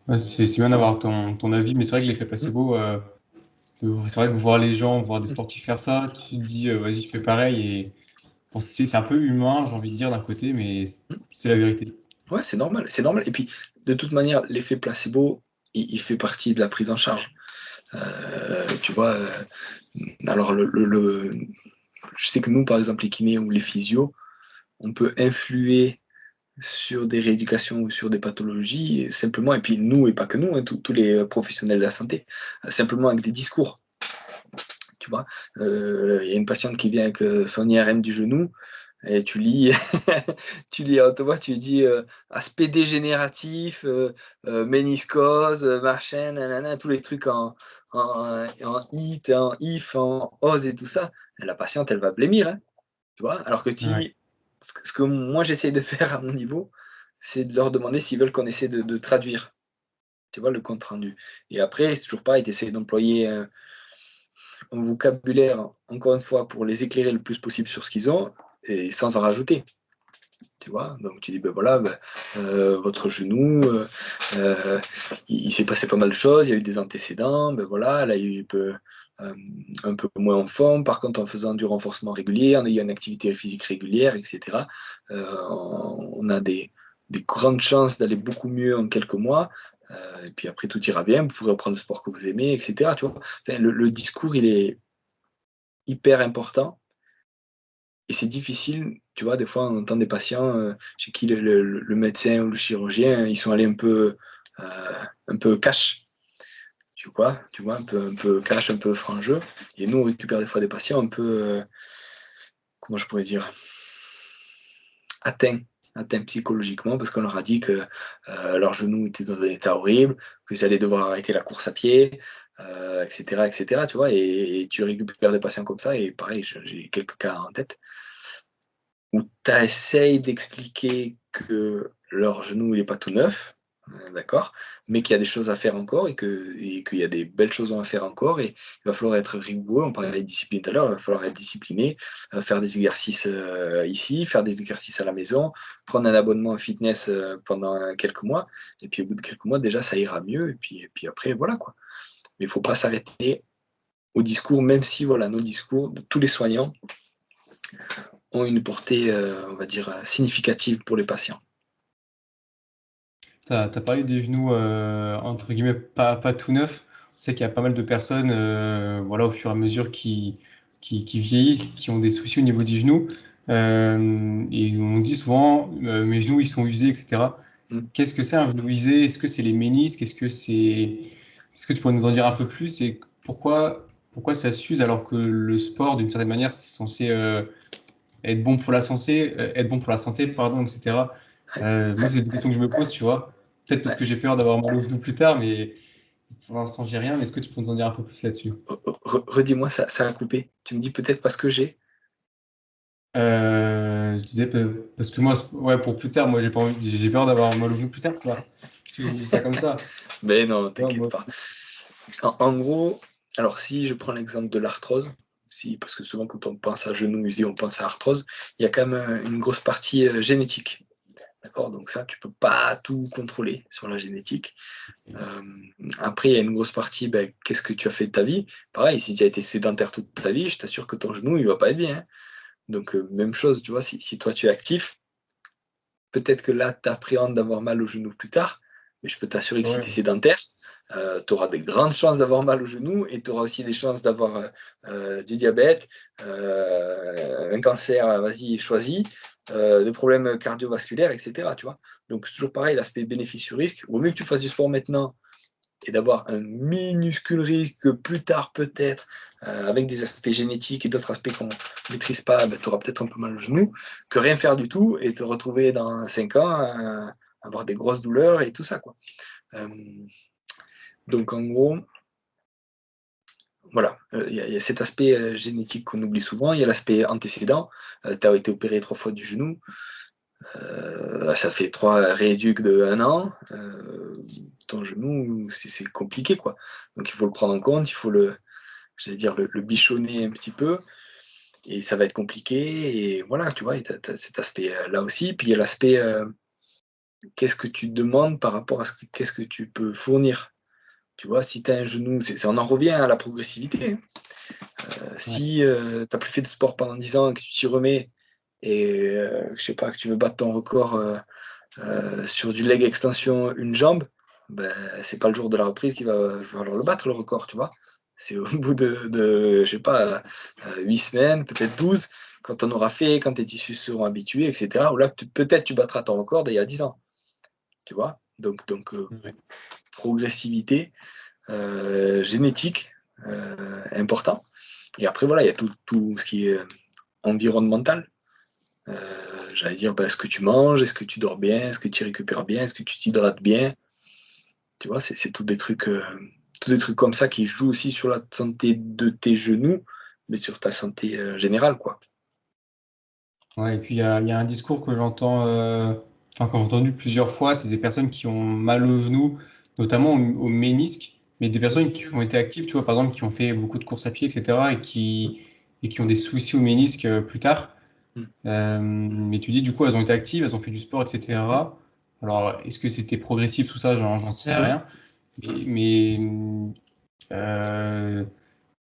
ouais, c'est bien d'avoir ton avis. Mais c'est vrai que l'effet Mm. placebo, c'est vrai que voir les gens, voir des sportifs faire ça, tu te dis, vas-y, je fais pareil. Et bon, c'est un peu humain, j'ai envie de dire, d'un côté, mais c'est la vérité. Ouais, c'est normal, c'est normal. Et puis, de toute manière, l'effet placebo, il fait partie de la prise en charge. Tu vois, alors je sais que nous, par exemple, les kinés ou les physios, on peut influer sur des rééducations ou sur des pathologies, simplement, et puis nous, et pas que nous, hein, tous les professionnels de la santé, simplement avec des discours. Tu vois, il y a une patiente qui vient avec son IRM du genou, et tu lis, tu lis à haute voix, tu lui dis aspect dégénératif, méniscose, machin, nanana, tous les trucs en IT, en IF, en OS et tout ça. Et la patiente, elle va blêmir, hein, tu vois. Alors que Ouais. ce que moi j'essaie de faire à mon niveau, c'est de leur demander s'ils veulent qu'on essaie de traduire, tu vois, le compte rendu. Et après, c'est toujours pareil, tu essaies d'employer un vocabulaire, encore une fois, pour les éclairer le plus possible sur ce qu'ils ont, et sans en rajouter. Tu vois, donc tu dis, voilà, votre genou, il s'est passé pas mal de choses, il y a eu des antécédents, voilà, là, il peut un peu moins en forme, par contre, en faisant du renforcement régulier, en ayant une activité physique régulière, etc., on a des grandes chances d'aller beaucoup mieux en quelques mois, et puis après, tout ira bien, vous pourrez reprendre le sport que vous aimez, etc., tu vois. Enfin, le discours, il est hyper important. Et c'est difficile, tu vois, des fois on entend des patients chez qui le médecin ou le chirurgien, ils sont allés un peu cash, tu vois, un peu cash, un peu frangeux. Et nous, on récupère des fois des patients un peu, comment je pourrais dire, atteints, atteints psychologiquement, parce qu'on leur a dit que leur genou était dans un état horrible, qu'ils allaient devoir arrêter la course à pied, etc., etc., tu vois, et tu récupères des patients comme ça, et pareil, j'ai quelques cas en tête où tu essayes d'expliquer que leur genou il est pas tout neuf, d'accord, mais qu'il y a des choses à faire encore et qu'il y a des belles choses à faire encore et il va falloir être rigoureux. On parlait de discipline tout à l'heure, il va falloir être discipliné, faire des exercices ici, faire des exercices à la maison, prendre un abonnement au fitness pendant quelques mois, et puis au bout de quelques mois, déjà, ça ira mieux, et puis après, voilà quoi. Mais il ne faut pas s'arrêter au discours, même si voilà, nos discours de tous les soignants ont une portée, on va dire, significative pour les patients. Tu as parlé des genoux, entre guillemets, pas tout neufs. On sait qu'il y a pas mal de personnes, voilà, au fur et à mesure qui vieillissent, qui ont des soucis au niveau des genoux. Et on dit souvent, mes genoux, ils sont usés, etc. Mm. Qu'est-ce que c'est un genou usé? Est-ce que c'est les ménisques? Est-ce que tu pourrais nous en dire un peu plus? Et pourquoi ça s'use alors que le sport, d'une certaine manière, c'est censé être bon pour la santé, pardon, etc. Moi, c'est des questions que je me pose, tu vois. Peut-être parce Ouais. que j'ai peur d'avoir mal au genou plus tard, mais pour l'instant, j'ai rien. Mais est-ce que tu peux nous en dire un peu plus là-dessus? Redis-moi, ça a coupé. Tu me dis peut-être parce que j'ai. Je disais parce que moi, ouais, pour plus tard, moi, j'ai pas envie, j'ai peur d'avoir mal au genou plus tard, tu vois. Je dis ça comme ça. Mais non, Tu vois, t'inquiète moi, pas. En gros, alors si je prends l'exemple de l'arthrose, si, parce que souvent quand on pense à genou usé, on pense à arthrose, il y a quand même une grosse partie génétique. D'accord. Donc ça, tu peux pas tout contrôler sur la génétique. Euh, Après, il y a une grosse partie, ben, qu'est-ce que tu as fait de ta vie? Pareil, si tu as été sédentaire toute ta vie, je t'assure que ton genou, il va pas être bien, hein. Donc, même chose, tu vois, si toi tu es actif, peut-être que là, tu appréhendes d'avoir mal au genou plus tard, mais je peux t'assurer que si tu es ouais. sédentaire, tu auras des grandes chances d'avoir mal au genou et tu auras aussi des chances d'avoir du diabète, un cancer, vas-y, choisis, des problèmes cardiovasculaires, etc. Tu vois. Donc, c'est toujours pareil, l'aspect bénéfice-risque. Au mieux que tu fasses du sport maintenant et d'avoir un minuscule risque plus tard peut-être, avec des aspects génétiques et d'autres aspects qu'on ne maîtrise pas, ben, tu auras peut-être un peu mal au genou, que rien faire du tout et te retrouver dans 5 ans à avoir des grosses douleurs et tout ça, quoi. Euh, donc en gros, voilà, y a cet aspect génétique qu'on oublie souvent, il y a l'aspect antécédent, tu as été opéré 3 fois du genou, ça fait 3 rééduques de 1 an, ton genou, c'est compliqué, quoi. Donc il faut le prendre en compte, il faut j'allais dire, le bichonner un petit peu, et ça va être compliqué, et voilà, tu vois, tu as cet aspect-là aussi. Puis il y a l'aspect, qu'est-ce que tu demandes par rapport à qu'est-ce que tu peux fournir. Tu vois, si tu as un genou, on en revient à la progressivité, hein. Ouais. Si tu n'as plus fait de sport pendant 10 ans, que tu t'y remets, et je sais pas, que tu veux battre ton record sur du leg extension, une jambe, ben, c'est pas le jour de la reprise qu'il va falloir le battre, le record, tu vois. C'est au bout je sais pas, 8 semaines, peut-être 12, quand on aura fait, quand tes tissus seront habitués, etc. Ou là, peut-être tu battras ton record d'il y a 10 ans, tu vois. Donc Ouais. progressivité, génétique, important. Et après, voilà, il y a tout ce qui est environnemental. J'allais dire, ben, est-ce que tu manges, est-ce que tu dors bien, est-ce que tu récupères bien, est-ce que tu t'hydrates bien. Tu vois, c'est tous des trucs comme ça qui jouent aussi sur la santé de tes genoux, mais sur ta santé générale, quoi. Ouais, et puis il y a un discours que j'entends, enfin que j'ai entendu plusieurs fois, c'est des personnes qui ont mal au genou, notamment au ménisque, mais des personnes qui ont été actives, tu vois, par exemple, qui ont fait beaucoup de courses à pied, etc., et qui ont des soucis au ménisque plus tard. Mm. Mais tu dis, du coup, elles ont été actives, elles ont fait du sport, etc. Alors, est-ce que c'était progressif, tout ça, j'en sais rien. Mais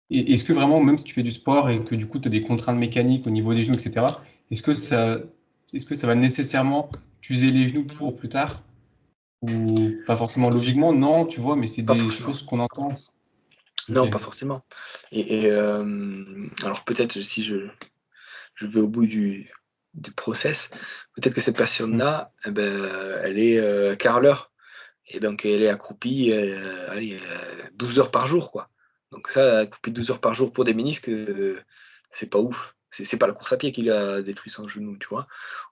est-ce que vraiment, même si tu fais du sport et que du coup, tu as des contraintes mécaniques au niveau des genoux, etc., est-ce que ça, est-ce que ça va nécessairement t'user les genoux pour plus tard? Ou pas forcément logiquement? Non, tu vois, mais c'est Pas des forcément. choses qu'on entend. Ok. Non, pas forcément. Alors peut-être si je vais au bout du process, peut-être que cette Hmm. personne-là, eh ben, elle est carreleur. Et donc, elle est accroupie allez, 12 heures par jour, quoi. Donc ça, accroupie 12 heures par jour pour des ménisques, c'est pas ouf. C'est pas la course à pied qui lui a détruit son genou, tu vois.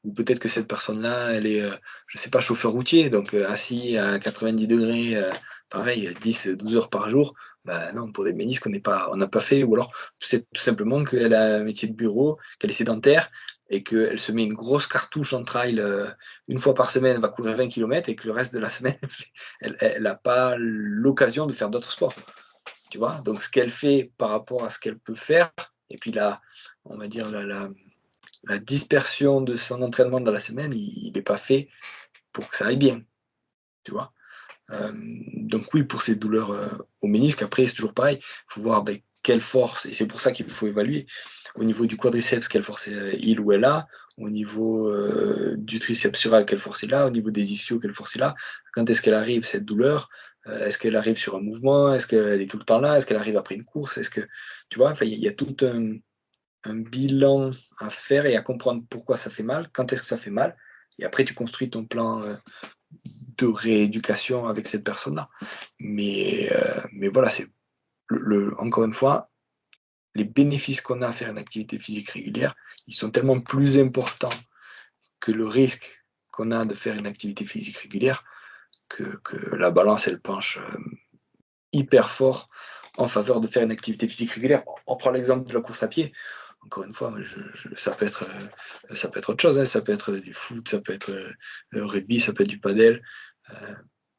Ou peut-être que cette personne-là, elle est, je sais pas, chauffeur routier, donc assis à 90 degrés, pareil, 10-12 heures par jour. Bah non, pour des ménisques, on n'a pas fait. Ou alors, c'est tout simplement qu'elle a un métier de bureau, qu'elle est sédentaire, et qu'elle se met une grosse cartouche en trail une fois par semaine, elle va courir 20 km et que le reste de la semaine, elle n'a pas l'occasion de faire d'autres sports. Tu vois, donc ce qu'elle fait par rapport à ce qu'elle peut faire, et puis on va dire la dispersion de son entraînement dans la semaine, il n'est pas fait pour que ça aille bien. Tu vois. Donc oui, pour ces douleurs au ménisque, après c'est toujours pareil, il faut voir quelle force, et c'est pour ça qu'il faut évaluer au niveau du quadriceps, quelle force il ou elle a, au niveau du triceps sural, quelle force il a, au niveau des ischios, quelle force il a, quand est-ce qu'elle arrive cette douleur, est-ce qu'elle arrive sur un mouvement, est-ce qu'elle est tout le temps là, est-ce qu'elle arrive après une course, est-ce que, tu vois, il y a tout un bilan à faire et à comprendre pourquoi ça fait mal, quand est-ce que ça fait mal, et après tu construis ton plan de rééducation avec cette personne-là. Mais voilà, c'est encore une fois, les bénéfices qu'on a à faire une activité physique régulière, ils sont tellement plus importants que le risque qu'on a de faire une activité physique régulière que la balance, elle penche hyper fort en faveur de faire une activité physique régulière. On prend l'exemple de la course à pied. Encore une fois, ça peut être autre chose, hein. Ça peut être du foot, ça peut être rugby, ça peut être du padel,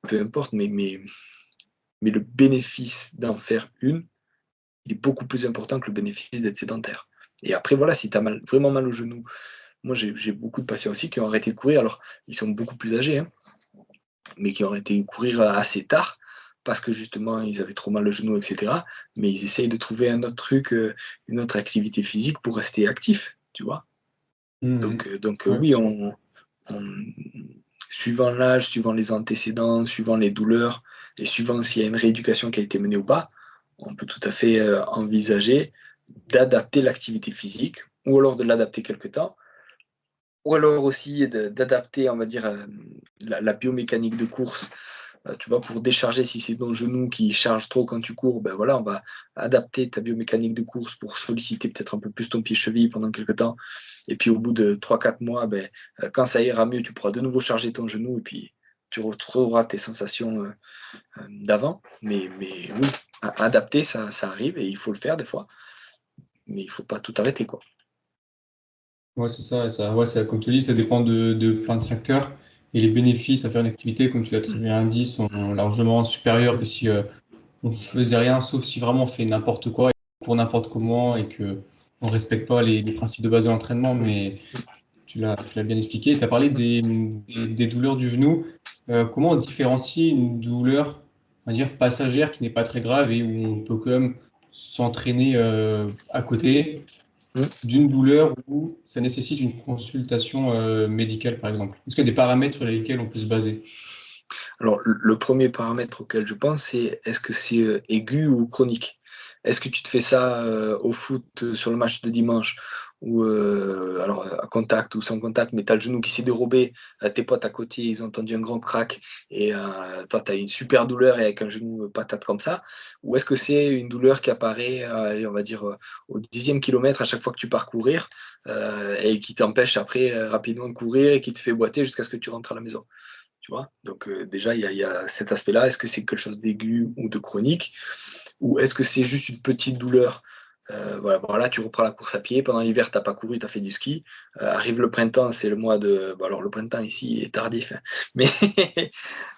peu importe, mais le bénéfice d'en faire une, il est beaucoup plus important que le bénéfice d'être sédentaire. Et après, voilà, si tu as vraiment mal au genou, moi j'ai beaucoup de patients aussi qui ont arrêté de courir, alors ils sont beaucoup plus âgés, hein, mais qui ont arrêté de courir assez tard, parce que justement ils avaient trop mal au genou, etc. Mais ils essayent de trouver un autre truc, une autre activité physique pour rester actifs, tu vois. Donc Ouais, oui, suivant l'âge, suivant les antécédents, suivant les douleurs, et suivant s'il y a une rééducation qui a été menée ou pas, on peut tout à fait envisager d'adapter l'activité physique, ou alors de l'adapter quelque temps, ou alors aussi d'adapter, on va dire, la biomécanique de course. Tu vois, pour décharger, si c'est ton genou qui charge trop quand tu cours, ben voilà, on va adapter ta biomécanique de course pour solliciter peut-être un peu plus ton pied-cheville pendant quelques temps. Et puis au bout de 3-4 mois, quand ça ira mieux, tu pourras de nouveau charger ton genou et puis tu retrouveras tes sensations d'avant. Mais oui, adapter, ça arrive et il faut le faire des fois. Mais il ne faut pas tout arrêter, quoi. ouais, c'est ça, ouais, comme tu dis, ça dépend de plein de facteurs. Et les bénéfices à faire une activité, comme tu l'as très bien dit, sont largement supérieurs que si on ne faisait rien, sauf si vraiment on fait n'importe quoi, pour n'importe comment, et que on respecte pas les principes de base de l'entraînement. Mais tu l'as bien expliqué. Tu as parlé des douleurs du genou. Comment on différencie une douleur, on va dire, passagère qui n'est pas très grave et où on peut quand même s'entraîner à côté Mm. d'une douleur où ça nécessite une consultation médicale, par exemple? Est-ce qu'il y a des paramètres sur lesquels on peut se baser? Alors, le premier paramètre auquel je pense, c'est est-ce que c'est aigu ou chronique? Est-ce que tu te fais ça au foot sur le match de dimanche ou alors à contact ou sans contact, mais tu as le genou qui s'est dérobé, tes potes à côté, ils ont entendu un grand crack et toi, tu as une super douleur et avec un genou patate comme ça? Ou est-ce que c'est une douleur qui apparaît, allez, on va dire, au 10e kilomètre à chaque fois que tu pars courir et qui t'empêche après rapidement de courir et qui te fait boiter jusqu'à ce que tu rentres à la maison? Tu vois? Donc déjà, il y a cet aspect-là. Est-ce que c'est quelque chose d'aigu ou de chronique? Ou est-ce que c'est juste une petite douleur? Voilà, tu reprends la course à pied. Pendant l'hiver, tu as pas couru, tu as fait du ski. Arrive le printemps, c'est le mois de. Bon, alors, le printemps ici est tardif, hein, mais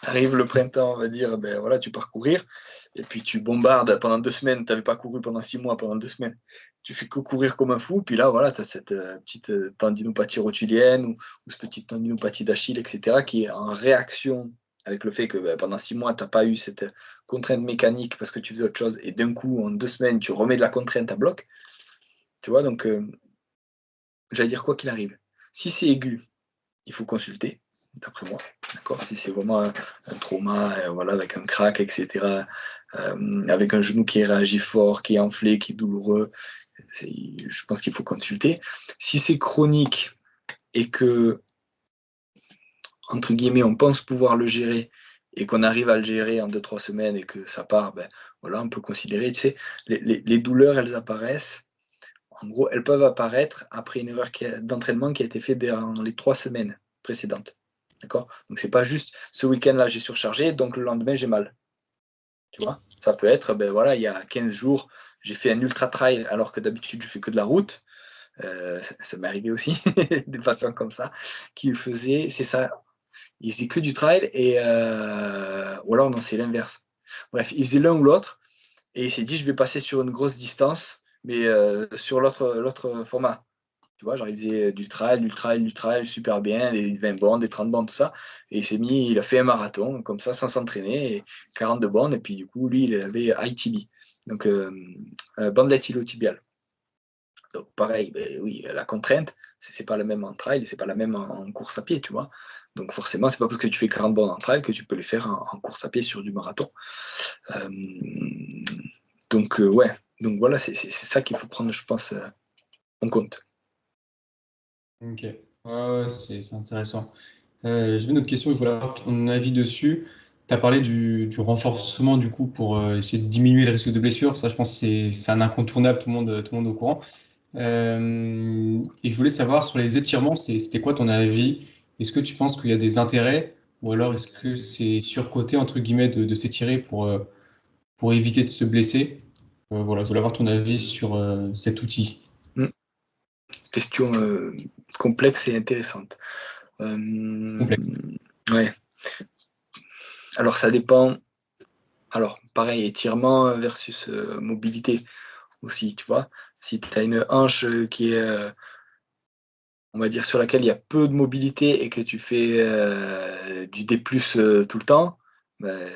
arrive le printemps, on va dire, ben voilà, tu pars courir. Et puis tu bombardes pendant 2 semaines. Tu n'avais pas couru pendant 6 mois, pendant 2 semaines. Tu fais que courir comme un fou. Puis là, voilà, tu as cette petite tendinopathie rotulienne ou cette petite tendinopathie d'Achille, etc., qui est en réaction avec le fait que pendant 6 mois, tu n'as pas eu cette contrainte mécanique parce que tu faisais autre chose. Et d'un coup, en 2 semaines, tu remets de la contrainte à bloc. Tu vois, donc, j'allais dire quoi qu'il arrive. Si c'est aigu, il faut consulter, d'après moi. D'accord. Si c'est vraiment un trauma, voilà, avec un crack, etc., avec un genou qui réagit fort, qui est enflé, qui est douloureux, je pense qu'il faut consulter. Si c'est chronique et que, entre guillemets, on pense pouvoir le gérer et qu'on arrive à le gérer en 2-3 semaines et que ça part, voilà, on peut considérer, tu sais, les douleurs, elles apparaissent. En gros, elles peuvent apparaître après une erreur d'entraînement qui a été faite dans les 3 semaines précédentes. D'accord. Donc, c'est pas juste ce week-end-là, j'ai surchargé, donc le lendemain, j'ai mal. Tu vois. Ça peut être, voilà, il y a 15 jours, j'ai fait un ultra trail alors que d'habitude, je fais que de la route. Ça m'est arrivé aussi, des patients comme ça, qui faisaient, c'est ça, ils faisaient que du trail ou alors non, c'est l'inverse. Bref, ils faisaient l'un ou l'autre et il s'est dit: «Je vais passer sur une grosse distance, mais sur l'autre format». Tu vois? Genre il faisait du trail super bien, des 20 bornes, des 30 bornes, tout ça et il a fait un marathon comme ça sans s'entraîner et 42 bornes et puis du coup lui il avait ITB donc bandelette iliotibiale. Donc pareil, oui, la contrainte, c'est pas la même en trail, c'est pas la même en course à pied, tu vois? Donc forcément, c'est pas parce que tu fais 40 bornes en trail que tu peux les faire en course à pied sur du marathon. Hem, donc ouais, donc voilà, c'est ça qu'il faut prendre, je pense, en compte. Ok. Ouais, c'est intéressant. J'avais une autre question, je voulais avoir ton avis dessus. Tu as parlé du renforcement du coup pour essayer de diminuer le risque de blessure. Ça, je pense que c'est un incontournable, tout le monde est au courant. Et je voulais savoir sur les étirements, c'était quoi ton avis? Est-ce que tu penses qu'il y a des intérêts ou alors est-ce que c'est surcoté entre guillemets de s'étirer pour éviter de se blesser? Voilà, je voulais avoir ton avis sur cet outil. Mmh. Question, complexe et intéressante. Hem, Complexe. ouais, alors ça dépend. Alors pareil, étirement versus, mobilité aussi, tu vois? Si tu as une hanche, qui est, on va dire sur laquelle il y a peu de mobilité et que tu fais, du D+, tout le temps,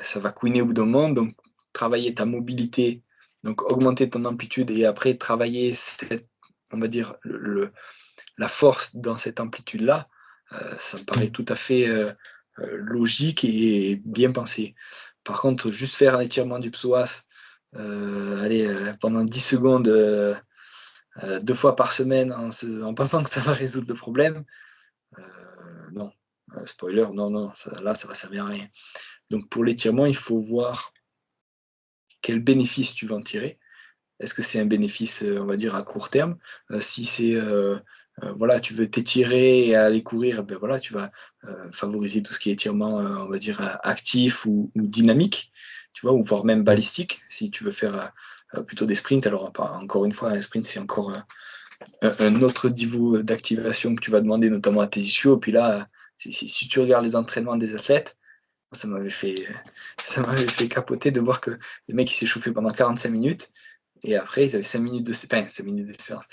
ça va couiner au bout d'un moment donc travailler ta mobilité, donc augmenter ton amplitude et après travailler cette on va dire la force dans cette amplitude-là, ça me paraît tout à fait, logique et bien pensé. Par contre, juste faire un étirement du psoas, allez, pendant 10 secondes, 2 fois par semaine en pensant que ça va résoudre le problème, non. Spoiler, non, non, ça va servir à rien. Donc pour l'étirement, il faut voir quel bénéfice tu vas en tirer. Est-ce que c'est un bénéfice, on va dire à court terme? Si c'est, voilà, tu veux t'étirer et aller courir, ben voilà, tu vas, favoriser tout ce qui est étirement, on va dire, actif ou dynamique, tu vois? Ou voire même Mm. balistique, si tu veux faire, plutôt des sprints. Alors pas encore une fois, un sprint, c'est encore, un autre niveau d'activation que tu vas demander notamment à tes ischios. Puis là, si tu regardes les entraînements des athlètes, ça m'avait fait ça m'avait fait capoter de voir que les mecs, ils s'échauffaient pendant 45 minutes et après, ils avaient 5 minutes enfin 5 minutes de séance.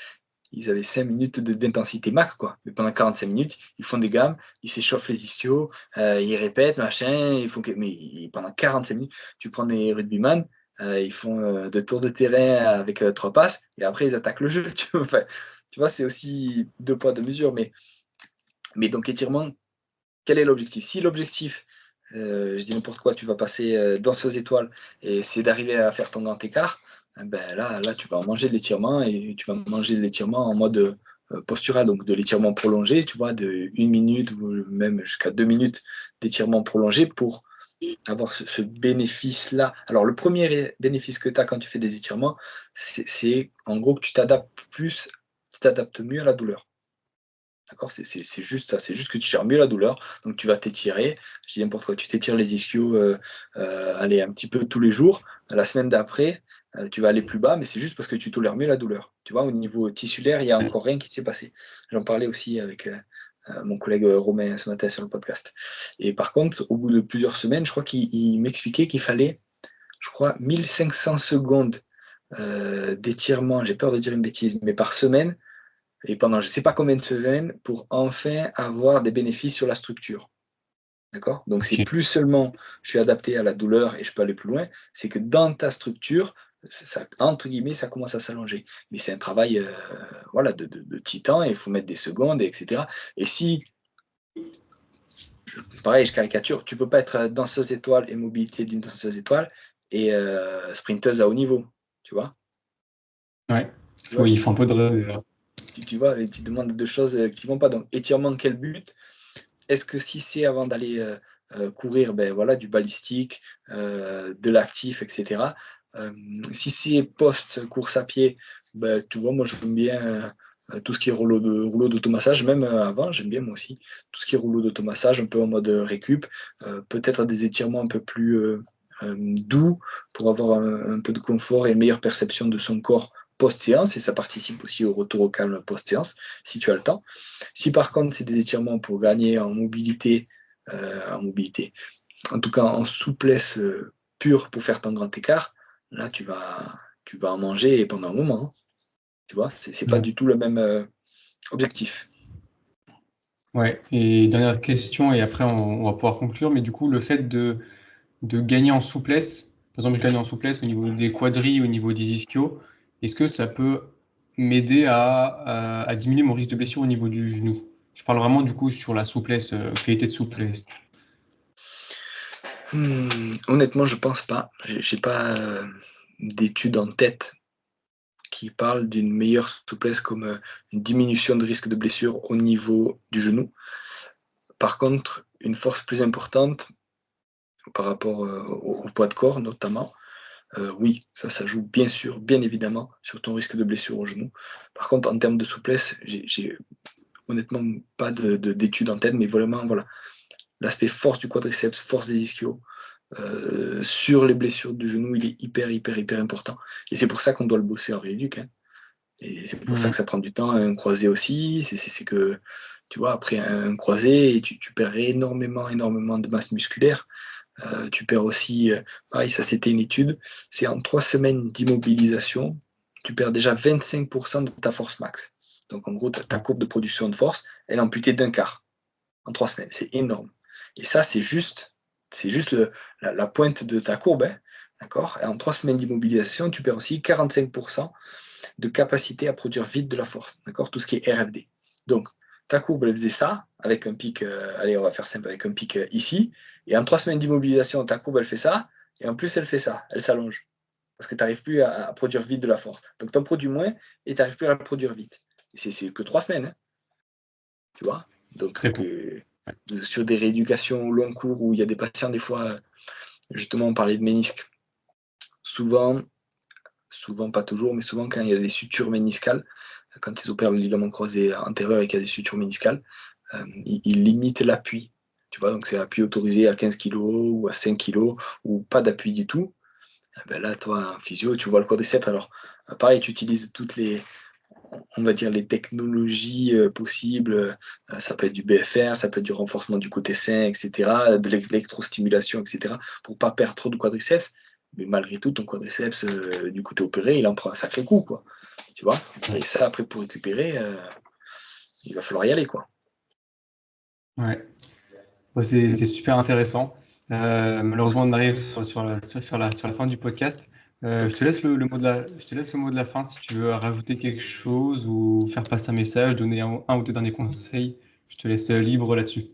Ils avaient 5 minutes d'intensité max, quoi. Mais pendant 45 minutes, ils font des gammes, ils s'échauffent les ischios, ils répètent, machin, ils font pendant 45 minutes, tu prends des rugbyman, ils font, 2 tours de terrain avec, 3 passes et après ils attaquent le jeu, tu vois? Enfin, tu vois, c'est aussi 2 poids, 2 mesures, mais donc étirement, quel est l'objectif? Si l'objectif, je dis n'importe quoi, tu vas passer, danseuse étoile et c'est d'arriver à faire ton grand écart, ben là, tu vas manger de l'étirement et tu vas manger de l'étirement en mode, postural, donc de l'étirement prolongé, tu vois? De 1 minute ou même jusqu'à 2 minutes d'étirement prolongé pour avoir ce bénéfice-là. Alors le premier bénéfice que tu as quand tu fais des étirements, c'est en gros que tu t'adaptes mieux à la douleur. D'accord? C'est juste ça, c'est juste que tu gères mieux la douleur, donc tu vas t'étirer, je dis n'importe quoi, tu t'étires les ischios, allez, un petit peu tous les jours. La semaine d'après, tu vas aller plus bas, mais c'est juste parce que tu tolères mieux la douleur. Tu vois? Au niveau tissulaire, il y a encore rien qui s'est passé. J'en parlais aussi avec, mon collègue, Romain ce matin sur le podcast et par contre, au bout de plusieurs semaines, je crois qu'il m'expliquait qu'il fallait, je crois 1 500 secondes, d'étirement, j'ai peur de dire une bêtise, mais par semaine et pendant je ne sais pas combien de semaines pour enfin avoir des bénéfices sur la structure. D'accord? Donc c'est Ok. plus seulement je suis adapté à la douleur et je peux aller plus loin, c'est que dans ta structure, ça entre guillemets, «ça commence à s'allonger». Mais c'est un travail, voilà de titan et il faut mettre des secondes et cetera. Et si pareil, je caricature, tu peux pas être, danseuse étoile et mobilité d'une danseuse étoile et sprinteuse à haut niveau, tu vois? Ouais. Tu vois? Il faut un peu de. Tu vois? Et tu demandes 2 choses, qui vont pas. Donc étirement, quel but? Est-ce que si c'est avant d'aller, courir, ben voilà, du balistique, de l'actif et cetera. Si c'est post-course à pied, bah, tu vois, moi j'aime bien, tout ce qui est rouleau d'automassage, même, avant, j'aime bien moi aussi. Tout ce qui est rouleau d'automassage, un peu en mode, récup, peut-être des étirements un peu plus, doux pour avoir un peu de confort et une meilleure perception de son corps post-séance et ça participe aussi au retour au calme post-séance, si tu as le temps. Si par contre, c'est des étirements pour gagner en mobilité, en tout cas en souplesse pure pour faire ton grand écart, là, tu vas en manger pendant un moment. Hein. Tu vois, c'est pas du tout le même objectif. Ouais, et dernière question, et après on va pouvoir conclure, mais du coup, le fait de gagner en souplesse, par exemple, je gagne en souplesse au niveau des quadris, au niveau des ischios, est-ce que ça peut m'aider à diminuer mon risque de blessure au niveau du genou? Je parle vraiment du coup sur la souplesse, qualité de souplesse. Honnêtement, je pense pas. J'ai pas d'études en tête qui parlent d'une meilleure souplesse comme une diminution de risque de blessure au niveau du genou. Par contre, une force plus importante par rapport au poids de corps notamment, oui, ça joue bien sûr, bien évidemment, sur ton risque de blessure au genou. Par contre, en termes de souplesse, j'ai honnêtement pas d'études en tête, mais vraiment, voilà, l'aspect force du quadriceps, force des ischios, sur les blessures du genou, il est hyper important. Et c'est pour ça qu'on doit le bosser en rééduc. Hein. Et c'est pour ça que ça prend du temps. Un croisé aussi, c'est que, tu vois, après un croisé, tu perds énormément de masse musculaire. Tu perds aussi, pareil, ça c'était une étude, c'est en 3 semaines d'immobilisation, tu perds déjà 25% de ta force max. Donc en gros, ta courbe de production de force, elle est amputée d'un quart en 3 semaines. C'est énorme. Et ça, c'est juste la pointe de ta courbe. Hein, d'accord. Et en 3 semaines d'immobilisation, tu perds aussi 45% de capacité à produire vite de la force. D'accord. Tout ce qui est RFD. Donc, ta courbe, elle faisait ça, avec un pic, allez, on va faire simple, avec un pic ici. Et en 3 semaines d'immobilisation, ta courbe, elle fait ça. Et en plus, elle fait ça. Elle s'allonge. Parce que tu n'arrives plus à produire vite de la force. Donc, tu en produis moins et tu n'arrives plus à la produire vite. Et c'est que 3 semaines. Hein, tu vois. Donc, Très court. sur des rééducations long cours où il y a des patients, des fois, justement, on parlait de ménisque. Souvent, pas toujours, mais souvent, quand il y a des sutures méniscales, quand ils opèrent le ligament croisé antérieur et qu'il y a des sutures méniscales, ils limitent l'appui. Tu vois, donc c'est appui autorisé à 15 kg ou à 5 kg ou pas d'appui du tout. Et ben là, toi, en physio, tu vois le quadriceps. Alors, pareil, tu utilises toutes les, on va dire, les technologies possibles. Ça peut être du BFR, ça peut être du renforcement du côté sain, etc., de l'électrostimulation, etc., pour pas perdre trop de quadriceps. Mais malgré tout, ton quadriceps, du côté opéré, il en prend un sacré coup, quoi. Tu vois. Et ça, après, pour récupérer, il va falloir y aller, quoi. Ouais. Bon, c'est super intéressant. Malheureusement, on arrive sur la fin du podcast. Je te laisse le mot je te laisse le mot de la fin si tu veux rajouter quelque chose ou faire passer un message, donner un ou deux derniers conseils. Je te laisse libre là-dessus.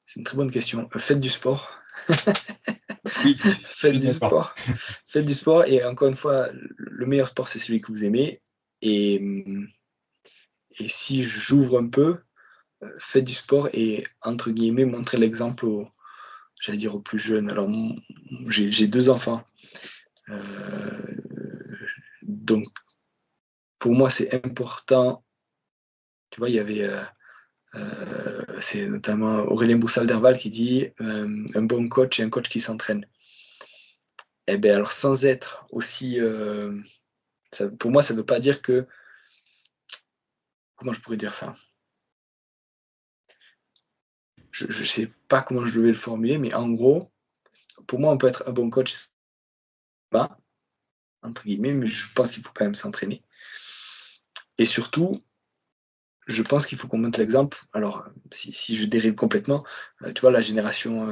C'est une très bonne question. Faites du sport. Oui, je Faites suis du d'accord. sport. Faites du sport. Et encore une fois, le meilleur sport, c'est celui que vous aimez. Et, et si j'ouvre un peu, faites du sport et, entre guillemets, montrez l'exemple j'allais dire aux plus jeunes. Alors, j'ai 2 enfants. Donc, pour moi, c'est important. Tu vois, il y avait, c'est notamment Aurélien Boussal-Derval qui dit un bon coach et un coach qui s'entraîne. Eh bien, alors, sans être aussi. Pour moi, ça ne veut pas dire que. Comment je pourrais dire ça? Je ne sais pas comment je devais le formuler, mais en gros, pour moi, on peut être un bon coach, pas, entre guillemets, mais je pense qu'il faut quand même s'entraîner. Et surtout, je pense qu'il faut qu'on montre l'exemple. Alors, si je dérive complètement, tu vois, la génération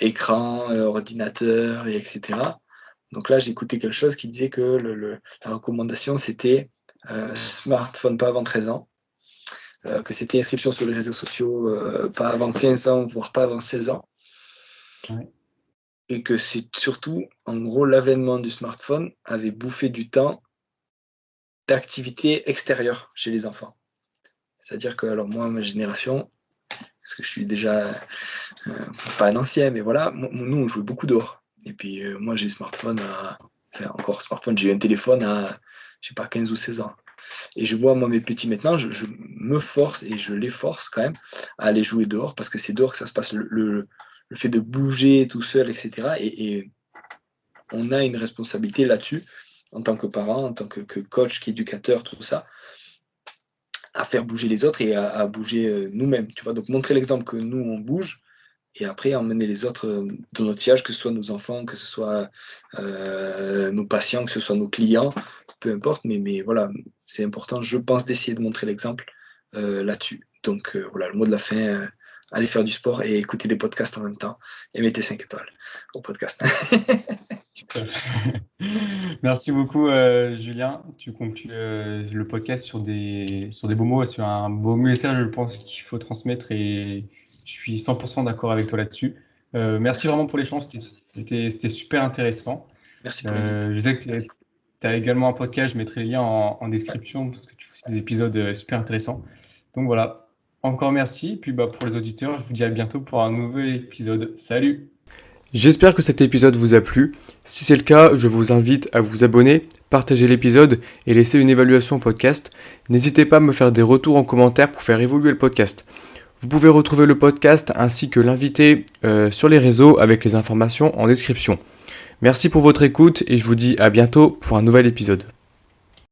écran, ordinateur, etc. Donc là, j'ai écouté quelque chose qui disait que la recommandation, c'était smartphone pas avant 13 ans, que c'était inscription sur les réseaux sociaux pas avant 15 ans, voire pas avant 16 ans. Ouais. Et que c'est surtout, en gros, l'avènement du smartphone avait bouffé du temps d'activité extérieure chez les enfants. C'est-à-dire que, alors moi, ma génération, parce que je suis déjà pas un ancien, mais voilà, nous, on jouait beaucoup dehors. Et puis, moi, j'ai smartphone enfin, encore smartphone, j'ai eu un téléphone à, je sais pas, 15 ou 16 ans. Et je vois, moi, mes petits maintenant, je me force et je les force quand même à aller jouer dehors parce que c'est dehors que ça se passe. Le fait de bouger tout seul, etc. Et on a une responsabilité là-dessus en tant que parent, en tant que coach, qu'éducateur, tout ça, à faire bouger les autres et à bouger nous-mêmes, tu vois. Donc montrer l'exemple que nous, on bouge, et après emmener les autres de notre sillage, que ce soit nos enfants, que ce soit nos patients, que ce soit nos clients, peu importe, mais voilà, c'est important, je pense, d'essayer de montrer l'exemple là-dessus. Donc voilà, le mot de la fin, allez faire du sport et écouter des podcasts en même temps, et mettez 5 étoiles au podcast. Super. Merci beaucoup, Julien. Tu conclus le podcast sur des beaux mots, sur un beau message, je pense, qu'il faut transmettre et je suis 100% d'accord avec toi là-dessus. Merci Merci. vraiment pour l'échange, c'était super intéressant. Merci pour l'invitation. Je sais que tu as également un podcast, je mettrai le lien en Ouais. description parce que tu fais aussi des épisodes super intéressants. Donc voilà, encore merci. Puis bah, pour les auditeurs, je vous dis à bientôt pour un nouvel épisode. Salut! J'espère que cet épisode vous a plu. Si c'est le cas, je vous invite à vous abonner, partager l'épisode et laisser une évaluation au podcast. N'hésitez pas à me faire des retours en commentaire pour faire évoluer le podcast. Vous pouvez retrouver le podcast ainsi que l'invité sur les réseaux avec les informations en description. Merci pour votre écoute et je vous dis à bientôt pour un nouvel épisode.